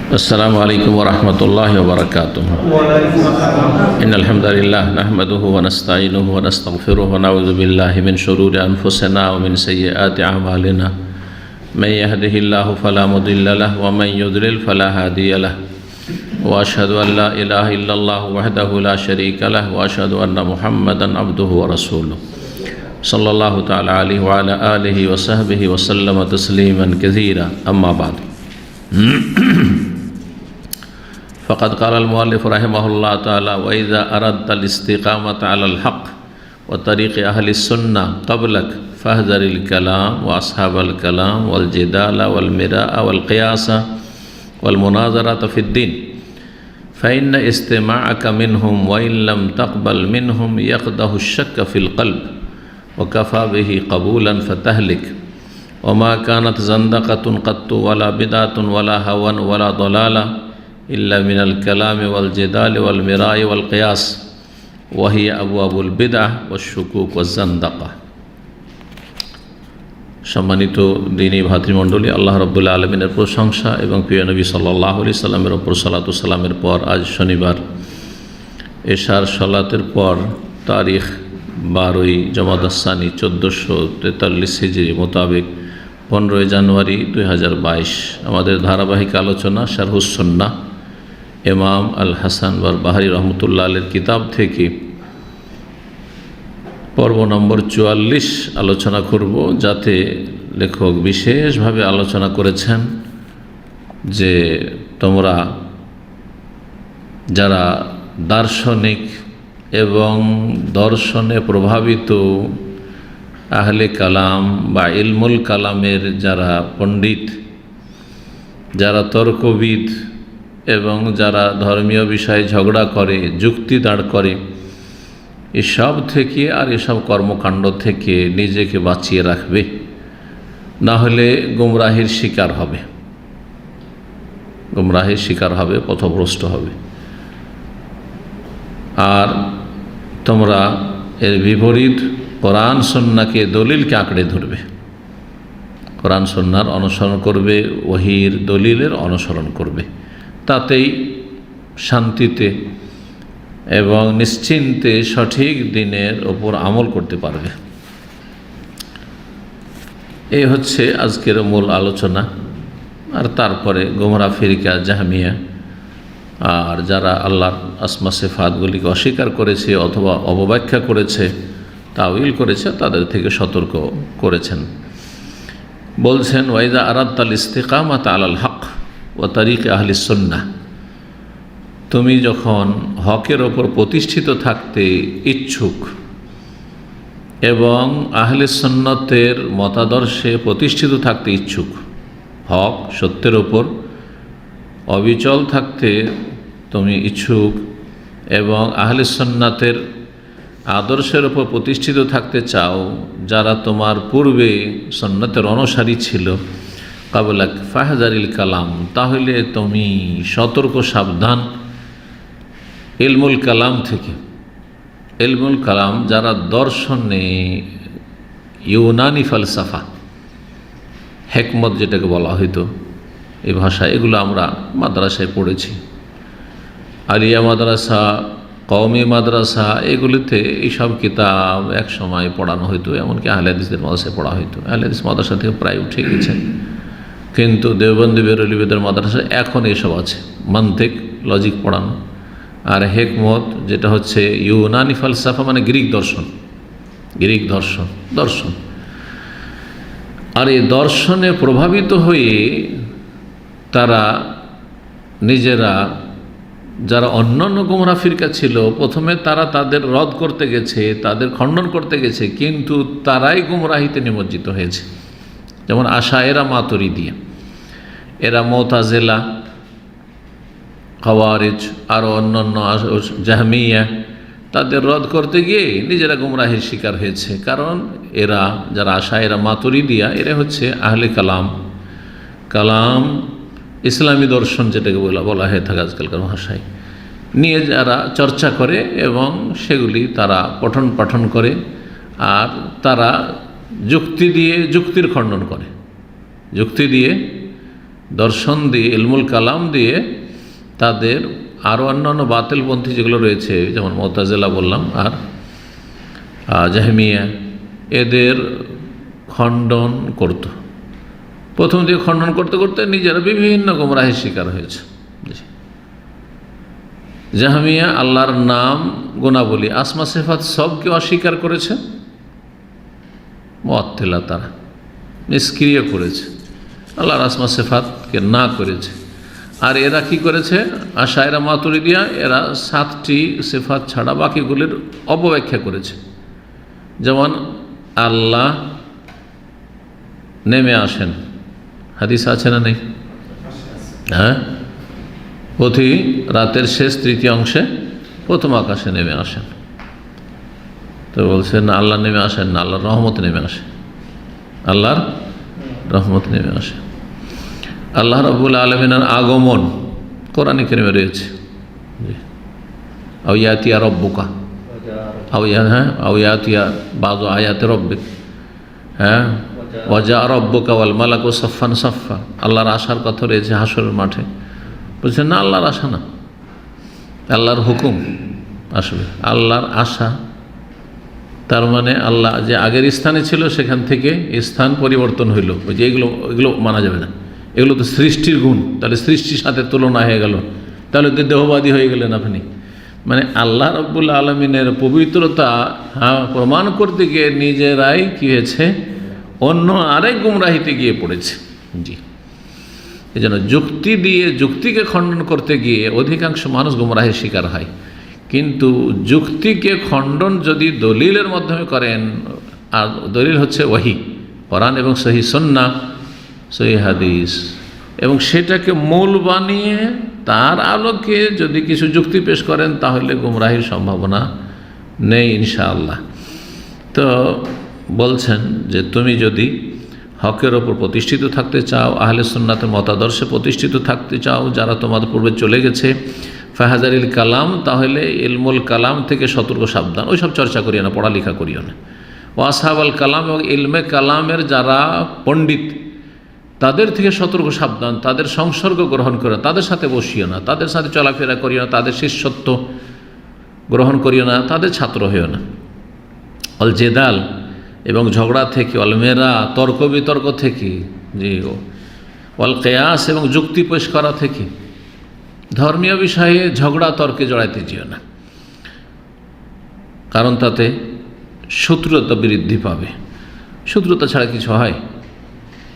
السلام عليكم ورحمة الله وبركاته. إن الحمد لله نحمده ونستعينه ونستغفره ونعوذ بالله من شرور أنفسنا ومن سيئات أعمالنا. من يهده الله فلا مضل له ومن يضلل فلا هادي له. وأشهد أن لا إله إلا الله وحده لا شريك له وأشهد أن محمدا عبده ورسوله صلى الله تعالى عليه وعلى آله وصحبه وسلم تسليما كثيرا. أما بعد، فقد قال المؤلف رحمه الله تعالى: وإذا أردت الاستقامة على الحق وطريق أهل السنة قبلك فاحذر الكلام وأصحاب الكلام والجدال والمراء والقياس والمناظرة في الدين، فإن استماعك منهم وإن لم تقبل منهم يقدح الشك في القلب وكفى به قبولا فتهلك. وما كانت زندقة قط ولا بدعة ولا هوى ولا ضلالة إلا من الكلام والجدال والمراء والقياس، وهي أبواب البدعة والشكوك والزندقة. সম্মানিত দ্বীনী ভাতৃমণ্ডলী, আল্লাহ রাব্বুল আলামিনের প্রশংসা এবং প্রিয় নবী সাল্লাল্লাহু আলাইহি সাল্লামের উপর সালাতু সালামের পর আজ শনিবার এশার সালাতের পর তারিখ 12ই জমাদাস সানি 1443 হিজরি মোতাবেক 15 জানুয়ারি 2022 আমাদের ধারাবাহিক আলোচনা শারহুস সুন্নাহ ইমাম আল হাসান বারবাহারি রহমতুল্লাহ আলাইহির কিতাব থেকে পর্ব নম্বর 44 আলোচনা করব, যাতে লেখক বিশেষভাবে আলোচনা করেছেন যে তোমরা যারা দার্শনিক এবং দর্শনে প্রভাবিত আহলে কালাম বা ইলমুল কালামের যারা পণ্ডিত, যারা তর্কবিদ এবং যারা ধর্মীয় বিষয়ে ঝগড়া করে, যুক্তি দাঁড় করে, এসব থেকে আর এসব কর্মকাণ্ড থেকে নিজেকে বাঁচিয়ে রাখবে, না হলে গুমরাহির শিকার হবে, গুমরাহির শিকার হবে, পথভ্রষ্ট হবে। আর তোমরা এর বিপরীত কোরআন সুন্নাহকে, দলিলকে আঁকড়ে ধরবে, কোরআন সুন্নাহর অনুসরণ করবে, ওহীর দলিলের অনুসরণ করবে, তাতেই শান্তিতে এবং নিশ্চিন্তে সঠিক দিনের ওপর আমল করতে পারবে। এই হচ্ছে আজকের মূল আলোচনা। আর তারপরে গোমরা ফিরকা, জাহমিয়া আর যারা আল্লাহর আসমা সিফাতগুলিকে অস্বীকার করেছে অথবা অবব্যাখ্যা করেছে, তাউইল করেছে, তাদের থেকে সতর্ক করেছেন। বলছেন, ওয়াইদা আরাদতাল ইস্তিকামাত আলাল হক ওয়া তারিক আহলি সুন্নাহ, তুমি যখন হকের ওপর প্রতিষ্ঠিত থাকতে ইচ্ছুক এবং আহলে সুন্নতের মতাদর্শে প্রতিষ্ঠিত থাকতে ইচ্ছুক, হক সত্যের ওপর অবিচল থাকতে তুমি ইচ্ছুক এবং আহলে সুন্নাতের আদর্শের ওপর প্রতিষ্ঠিত থাকতে চাও, যারা তোমার পূর্বে সুন্নতের অনুসারী ছিল, কাবলাক ফাহজারিল কালাম, তাহলে তুমি সতর্ক সাবধান ইলমুল কালাম থেকে। ইলমুল কালাম যারা দর্শনে ইউনানি ফালসাফা, হেকমত যেটাকে বলা হইতো এই ভাষায়, এগুলো আমরা মাদ্রাসায় পড়েছি, আলিয়া মাদ্রাসা, কওমি মাদ্রাসা, এগুলিতে এইসব কিতাব এক সময় পড়ানো হইতো, এমনকি আহলে হাদিসদের মাদ্রাসায় পড়া হইতো। আহলে হাদিস মাদ্রাসা থেকে প্রায় উঠে গেছে, কিন্তু দেওবন্দি বেরলভীদের মাদ্রাসায় এখন এসব আছে, মান্তিক, লজিক পড়ানো। আর হেকমত যেটা হচ্ছে ইউনানি ফালসাফা, মানে গ্রিক দর্শন, গ্রিক দর্শন। আর এই দর্শনে প্রভাবিত হয়ে তারা নিজেরা, যারা অন্যান্য গোমরা ফিরকা ছিল, প্রথমে তারা তাদের রদ করতে গেছে, তাদের খণ্ডন করতে গেছে, কিন্তু তারাই গুমরাহিতে নিমজ্জিত হয়েছে। যেমন আশায়েরা, মাতুরিদিয়া, এরা মুতাজিলা, খাওয়ারিজ, আরও অন্যান্য জাহমিয়া, তাদের রদ করতে গিয়ে নিজেরা গুমরাহির শিকার হয়েছে। কারণ এরা যারা আশায়েরা, মাতুরিদিয়া, এরা হচ্ছে আহলে কালাম ইসলামী দর্শন যেটাকে বলা হয়ে থাকে আজকালকার ভাষায়, নিয়ে যারা চর্চা করে এবং সেগুলি তারা পঠন পাঠন করে, আর তারা যুক্তি দিয়ে যুক্তির খণ্ডন করে, যুক্তি দিয়ে দর্শন দিয়ে, ইলমুল কালাম দিয়ে তাদের আরও অন্যান্য বাতিলপন্থী যেগুলো রয়েছে, যেমন মুতাজিলা বললাম আর জাহমিয়া, এদের খণ্ডন করত। প্রথম দিকে খণ্ডন করতে করতে নিজেরা বিভিন্ন গোমরাহের শিকার হয়েছে। জাহমিয়া আল্লাহর নাম, গুণাবলী, আসমা সিফাত সবকে অস্বীকার করেছে, মুআত্তিলা তারা নিষ্ক্রিয় করেছে, আল্লাহর আসমা সিফাতকে না করেছে। আর এরা কি করেছে? আশায়রা মাতুরিদিয়া, এরা 7টি সিফাত ছাড়া বাকিগুলির অপব্যাখ্যা করেছে। যেমন আল্লাহ নেমে আসেন, হাদিস আছে না নেই? হ্যাঁ, প্রতি রাতের শেষ তৃতীয় অংশে প্রথম আকাশে নেমে আসেন। তো বলছেন না, আল্লাহ নেমে আসেন না, আল্লাহর রহমত নেমে আসে, আল্লাহর রহমত নেমে আসে। আল্লাহ রাব্বুল আলামিনের আগমন কোরআনে কারিমে রয়েছে। আও ইয়াতিয়া রব্বুকা, আও ইয়াতিয়া বাযু আয়াতি রব্বিক, হ্যাঁ, ওয়াজা রব্বুকা ওয়াল মালাকু সাফফান সাফফা, আল্লাহর আসার কথা রয়েছে হাসরের মাঠে। বলছেন না, আল্লাহর আশা না, আল্লাহর হুকুম আসবে, আল্লাহর আশা। তার মানে আল্লাহ যে আগের স্থানে ছিল সেখান থেকে স্থান পরিবর্তন হইল, ওই যে এগুলো মানা যাবে না, এগুলো তো সৃষ্টির গুণ, তাহলে সৃষ্টির সাথে তুলনা হয়ে গেল, তাহলে তো দেহবাদী হয়ে গেলেন আপনি। মানে আল্লাহ রাব্বুল আলামিনের পবিত্রতা প্রমাণ করতে গিয়ে নিজেরাই কী হয়েছে, অন্য আরেক গুমরাহিতে গিয়ে পড়েছে। জি, এই জন্য যুক্তি দিয়ে যুক্তিকে খণ্ডন করতে গিয়ে অধিকাংশ মানুষ গুমরাহের শিকার হয়। কিন্তু যুক্তিকে খণ্ডন যদি দলিলের মাধ্যমে করেন, আর দলিল হচ্ছে ওয়াহি, কোরআন এবং সহিহ সুন্নাহ, সহিহ হাদিস, এবং সেটাকে মূল বানিয়ে তার আলোকে যদি কিছু যুক্তি পেশ করেন, তাহলে গুমরাহির সম্ভাবনা নেই ইনশাআল্লাহ। তো বলছেন যে তুমি যদি হকের ওপর প্রতিষ্ঠিত থাকতে চাও, আহলে সুন্নাতের মতাদর্শে প্রতিষ্ঠিত থাকতে চাও, যারা তোমাদের পূর্বে চলে গেছে, ফাহাজারিল কালাম, তাহলে ইলমুল কালাম থেকে সতর্ক সাবধান, ওইসব চর্চা করিও না, পড়ালেখা করিও না। ও আসহাবাল কালাম, এবং ইলমে কালামের যারা পণ্ডিত তাদের থেকে সতর্ক সাবধান, তাদের সংসর্গ গ্রহণ করে, তাদের সাথে বসিও না, তাদের সাথে চলাফেরা করিও না, তাদের শিষ্যত্ব গ্রহণ করিও না, তাদের ছাত্র হইও না। অল জেদাল, এবং ঝগড়া থেকে, অল মেরা, তর্ক বিতর্ক থেকে, জি, অল কেয়াস, এবং যুক্তি পেশ করা থেকে, ধর্মীয় বিষয়ে ঝগড়া তর্কে জড়াইতে যেও না, কারণ তাতে শত্রুতা বৃদ্ধি পাবে। শত্রুতা ছাড়া কিছু হয়?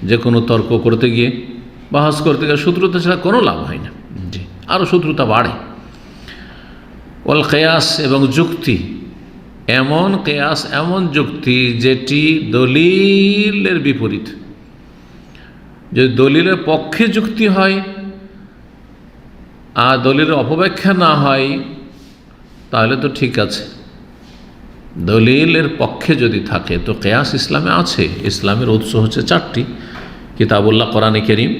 যে কোনো তর্ক করতে গিয়ে, বাহাস করতে গিয়ে শত্রুতা ছাড়া কোনো লাভ হয় না, জি, আরও শত্রুতা বাড়ে। ওয়াল কেয়াস, এবং যুক্তি, এমন কেয়াস, এমন যুক্তি যেটি দলিলের বিপরীত। যদি দলিলের পক্ষে যুক্তি হয় আর দলিলের অপব্যাখ্যা না হয়, তাহলে তো ঠিক আছে। দলিলের পক্ষে যদি থাকে তো কেয়াস ইসলামে আছে। ইসলামের উৎস হচ্ছে 4টি, কিতাবুল্লাহ কোরআনে কারীম,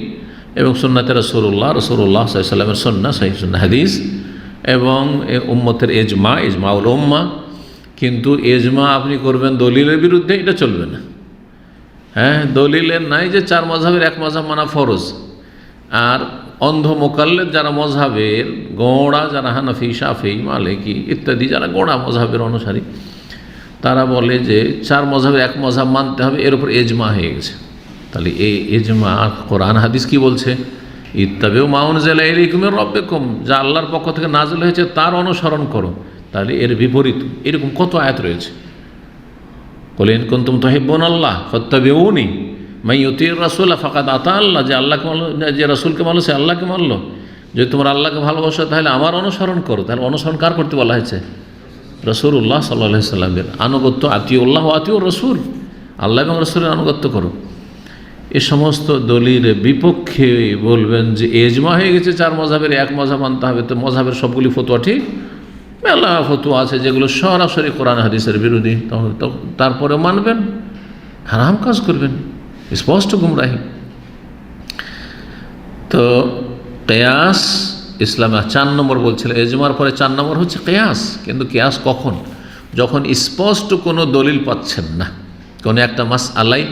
এবং সুন্নাতে রাসূলুল্লাহ সাল্লাল্লাহু আলাইহি ওয়াসাল্লামের সুন্নাহ, সহিহ সুন্নাহ হাদিস, এবং উম্মতের এজমা, ইজমাউল উম্মাহ। কিন্তু এজমা আপনি করবেন দলিলের বিরুদ্ধে, এটা চলবে না। হ্যাঁ, দলিলের নাই যে 4 মাযহাবের এক মাযহাব মানা ফরজ, আর অন্ধ মোকাল্লেদ যারা মযহাবের গোঁড়া, যারা হানাফি, শাফি, মালিকি ইত্যাদি যারা গোঁড়া মযহাবের অনুসারী, তারা বলে যে 4 মাযহাবের এক মাযহাব মানতে হবে, এর উপর এজমা হয়ে গেছে। তাহলে এই এজমা, কোরআন হাদিস কি বলছে? ইত্তাবিউ মা উনজিলা ইলাইকুম মির রাব্বিকুম, যা আল্লাহর পক্ষ থেকে নাযিল হয়েছে তার অনুসরণ করো। তাহলে এর বিপরীত এরকম কত আয়াত রয়েছে। কুল ইন কুনতুম তুহিব্বুনাল্লাহ ফাত্তাবিউনি মান ইউতির রাসূলা ফাকাদ আতা আল্লাহ, যে আল্লাহকে মানলো, যে রাসূলকে মানলো সে আল্লাহকে মানলো। যদি তোমরা আল্লাহকে ভালোবাসো তাহলে আমার অনুসরণ করো। তাহলে অনুসরণ কার করতে বলা হয়েছে? রাসূলুল্লাহ সাল্লাল্লাহু আলাইহি সাল্লামের আনুগত্য, আতিউল্লাহ ওয়া আতিউর রাসূল, আল্লাহ এবং রাসূলের আনুগত্য করো। এ সমস্ত দলিলের বিপক্ষে বলবেন যে এজমা হয়ে গেছে 4 মাযহাবের এক মাযহাব মানতে হবে, তো মাযহাবের সবগুলি ফতোয়া ঠিক? মেলা ফতোয়া আছে যেগুলো সরাসরি কোরআন হাদিসের বিরোধী, তারপরে মানবেন, হারাম কাজ করবেন, স্পষ্ট গুমরাহি। তো কেয়াস ইসলামে 4 নম্বর বলছিল, এজমার পরে 4 নম্বর হচ্ছে কেয়াস। কিন্তু কেয়াস কখন? যখন স্পষ্ট কোনো দলিল পাচ্ছেন না, কোনো একটা মাসআলাই,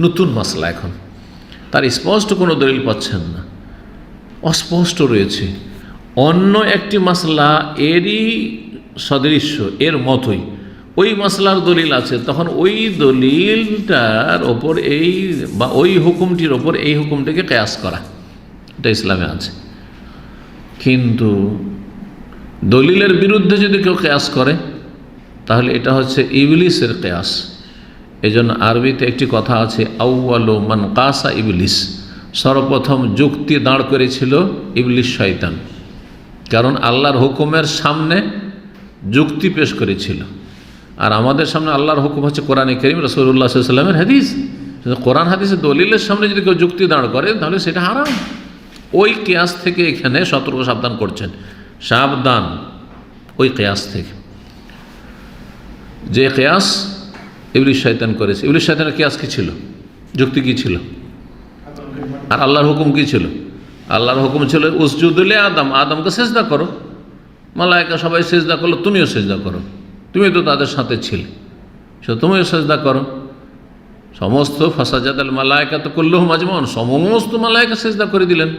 নতুন মাসলা, এখন তার স্পষ্ট কোনো দলিল পাচ্ছেন না, অস্পষ্ট রয়েছে। অন্য একটি মাসলা এরই সদৃশ্য, এর মতোই ওই মাসলার দলিল আছে, তখন ওই দলিলটার ওপর এই বা ওই হুকুমটির ওপর এই হুকুমটিকে কিয়াস করা, এটা ইসলামে আছে। কিন্তু দলিলের বিরুদ্ধে যদি কেউ কিয়াস করে তাহলে এটা হচ্ছে ইবলিসের কিয়াস। এজন্য আরবিতে একটি কথা আছে, আউয়ালু মান কাসা ইবলিস, সর্বপ্রথম যুক্তি দাঁড় করেছিল ইবলিস শয়তান, কারণ আল্লাহর হুকুমের সামনে যুক্তি পেশ করেছিল। আর আমাদের সামনে আল্লাহর হুকুম হচ্ছে কোরআনে কারীম, রাসূলুল্লাহ সাল্লাল্লাহু আলাইহি ওয়াসাল্লামের হাদিস। কোরআন হাদিসের দলিলের সামনে যদি কেউ যুক্তি দাঁড় করে তাহলে সেটা হারাম। ওই কিয়াস থেকে এখানে সতর্ক সাবধান করছেন, সাবধান ওই কিয়াস থেকে, যে কিয়াস ইবলিস শয়তান করেছে। ইবলিস শয়তানের কিয়াস কি ছিল, যুক্তি কি ছিল, আর আল্লাহর হুকুম কি ছিল? আল্লাহর হুকুম ছিল উসজুদু লি আদম, আদমকে সেজদা করো। মালায়েকা সবাই সেজদা করলো, তুমিও সেজদা করো, তুমি তো তাদের সাথে ছিলে, সে তুমিও সেজদা করো। সমস্ত ফাসাজাদাল মালায়েকাতু কুল্লুহুম আজমাউন, সমস্ত মালায়েকা সেজদা করে দিলেন,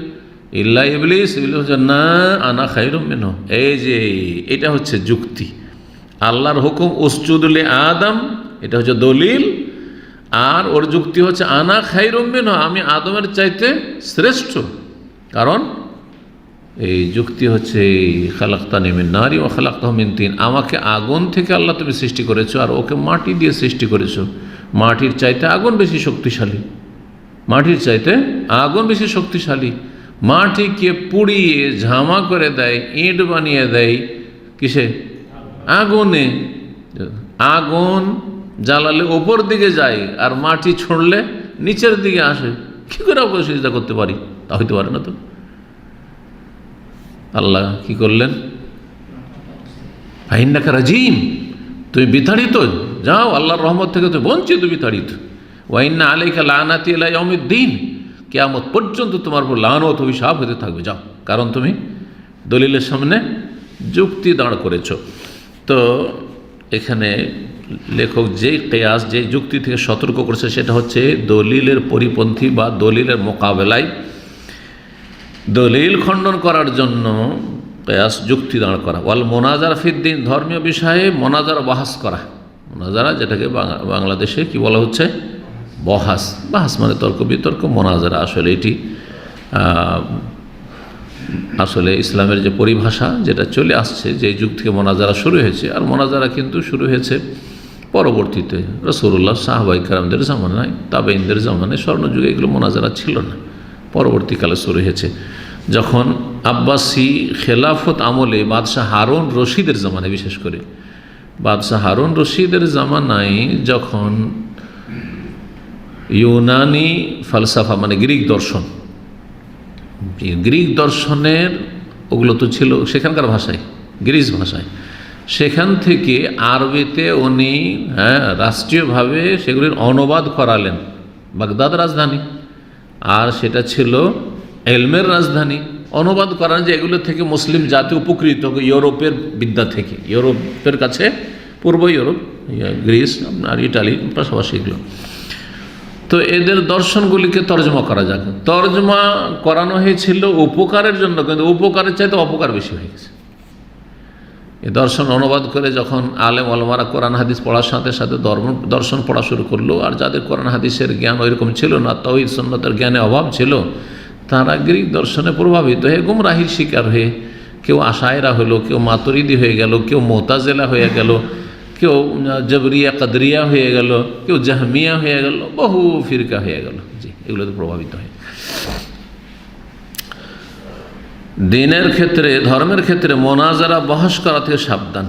ইল্লা ইবলিস, ইবলিস না আনা খায়রুম মিনহু। এই যে এটা হচ্ছে যুক্তি। আল্লাহর হুকুম উসজুদু লি আদম, এটা হচ্ছে দলিল, আর ওর যুক্তি হচ্ছে আনা খায়রুম মিনহু, আমি আদমের চাইতে শ্রেষ্ঠ। কারণ এই যুক্তি হচ্ছে খালাকতানি মিন নারি ওয়া খালাকতাহু মিন তিন, আমাকে আগুন থেকে আল্লাহ তুমি সৃষ্টি করেছো, আর ওকে মাটি দিয়ে সৃষ্টি করেছো। মাটির চাইতে আগুন বেশি শক্তিশালী, মাটির চাইতে আগুন বেশি শক্তিশালী। মাটিকে পুড়িয়ে ঝামা করে দেয়, ইট বানিয়ে দেয় কিসে? আগুনে। আগুন জ্বালালে ওপর দিকে যায় আর মাটি ছুঁড়লে নিচের দিকে আসে, কী করে ওকে সিজদা করতে পারি? তা হইতে পারে না তো। আল্লাহ কি করলেন? ফাইন্নাকা রাজিম, তুমি বিতাড়িত, যাও আল্লাহর রহমত থেকে তো বঞ্চিত, বিতাড়িত। ওয়াইন্না আলাইকা লানাতি ইলা ইয়াউমিদ্দিন, কিয়ামত পর্যন্ত তোমার উপর লানত অভিশাপ হতে থাকবে, যাও, কারণ তুমি দলিলের সামনে যুক্তি দাঁড় করেছো। তো এখানে লেখক যেই কিয়াস, যে যুক্তি থেকে সতর্ক করেছে সেটা হচ্ছে দলিলের পরিপন্থী বা দলিলের মোকাবেলায়, দলিল খণ্ডন করার জন্য কিয়াস, যুক্তি দাঁড় করা। ওয়াল মোনাজারা ফিদ্দিন, ধর্মীয় বিষয়ে মোনাজারা বাহাস করা। মোনাজারা যেটাকে বাংলাদেশে কি বলা হচ্ছে? বহাস। বাহাস মানে তর্ক বিতর্ক, মোনাজারা আসলে এটি আসলে ইসলামের যে পরিভাষা যেটা চলে আসছে, যে যুগ থেকে মোনাজারা শুরু হয়েছে। আর মোনাজারা কিন্তু শুরু হয়েছে পরবর্তীতে, রাসূলুল্লাহ সাহাবায়ে কেরামদের জামানায়, তাবেঈনদের জামানায়, স্বর্ণযুগে এগুলো মোনাজারা ছিল না, পরবর্তীকালে শুরু হয়েছে। যখন আব্বাসী খেলাফত আমলে বাদশাহ হারুন রশিদের জামানায়, বিশেষ করে বাদশাহ হারুন রশিদের জামানায়, যখন ইউনানি ফালসাফা মানে গ্রিক দর্শন, গ্রিক দর্শনের ওগুলো তো ছিল সেখানকার ভাষায়, গ্রিস ভাষায়, সেখান থেকে আরবিতে উনি রাষ্ট্রীয়ভাবে সেগুলির অনুবাদ করালেন। বাগদাদ রাজধানী, আর সেটা ছিল এলমের রাজধানী। অনুবাদ করান যে এগুলো থেকে মুসলিম জাতি উপকৃত, ইউরোপের বিদ্যা থেকে, ইউরোপের কাছে পূর্ব ইউরোপ, গ্রিস আর ইটালি পাশাপাশি এগুলো। তো এদের দর্শনগুলিকে তর্জমা করা যাক, তর্জমা করানো হয়েছিল উপকারের জন্য, কিন্তু উপকারের চাইতে অপকার বেশি হয়ে গেছে। এই দর্শন অনুবাদ করে যখন আলেম ওলামারা কোরআন হাদিস পড়ার সাথে সাথে দর্শন পড়া শুরু করলো, আর যাদের কোরআন হাদিসের জ্ঞান ওইরকম ছিল না, তাওহীদ সুন্নতের জ্ঞানে অভাব ছিল, তারা গ্রিক দর্শনে প্রভাবিত হয়ে গুমরাহির শিকার হয়ে কেউ আশায়রা হলো, কেউ মাতুরিদি হয়ে গেল, কেউ মুতাজিলা হয়ে গেল, কেউ জবরিয়া কাদরিয়া হয়ে গেল, কেউ জাহমিয়া হয়ে গেল, বহু ফিরকা হয়ে গেল। জি, এগুলোতে প্রভাবিত হয়। দিনের ক্ষেত্রে, ধর্মের ক্ষেত্রে মোনাজারা বহাস করা থেকে সাবধান।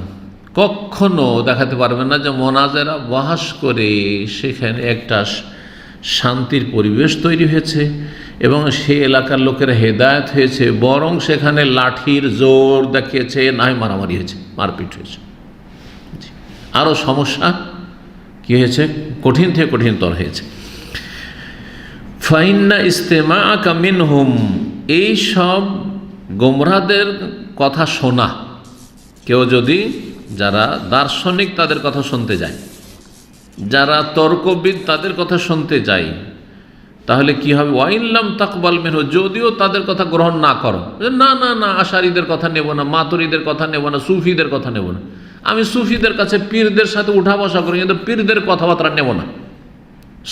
কখনো দেখাতে পারবেন না যে মোনাজারা বহাস করে সেখানে একটা শান্তির পরিবেশ তৈরি হয়েছে এবং সেই এলাকার লোকের হেদায়েত হয়েছে, বরং সেখানে লাঠির জোর দেখিয়েছে, নাই মারামারি হয়েছে, মারপিট হয়েছে। আরও সমস্যা কী হয়েছে? কঠিন থেকে কঠিনতর হয়েছে। ফাইন্না ইস্তেমাআকা মিনহুম, এই সব গোমরাহদের কথা শোনা, কেউ যদি, যারা দার্শনিক তাদের কথা শুনতে যায়, যারা তর্কবিদ তাদের কথা শুনতে যায়, তাহলে কি হবে? ওয়াইল্লাম তাকবাল মিনহু, যদিও তাদের কথা গ্রহণ না করো, না না না আশারীদের কথা নেব না, মাতুরীদের কথা নেব না, সুফিদের কথা নেব না, আমি সুফিদের কাছে পীরদের সাথে উঠা বসা করি, কিন্তু পীরদের কথাবার্তা নেব না,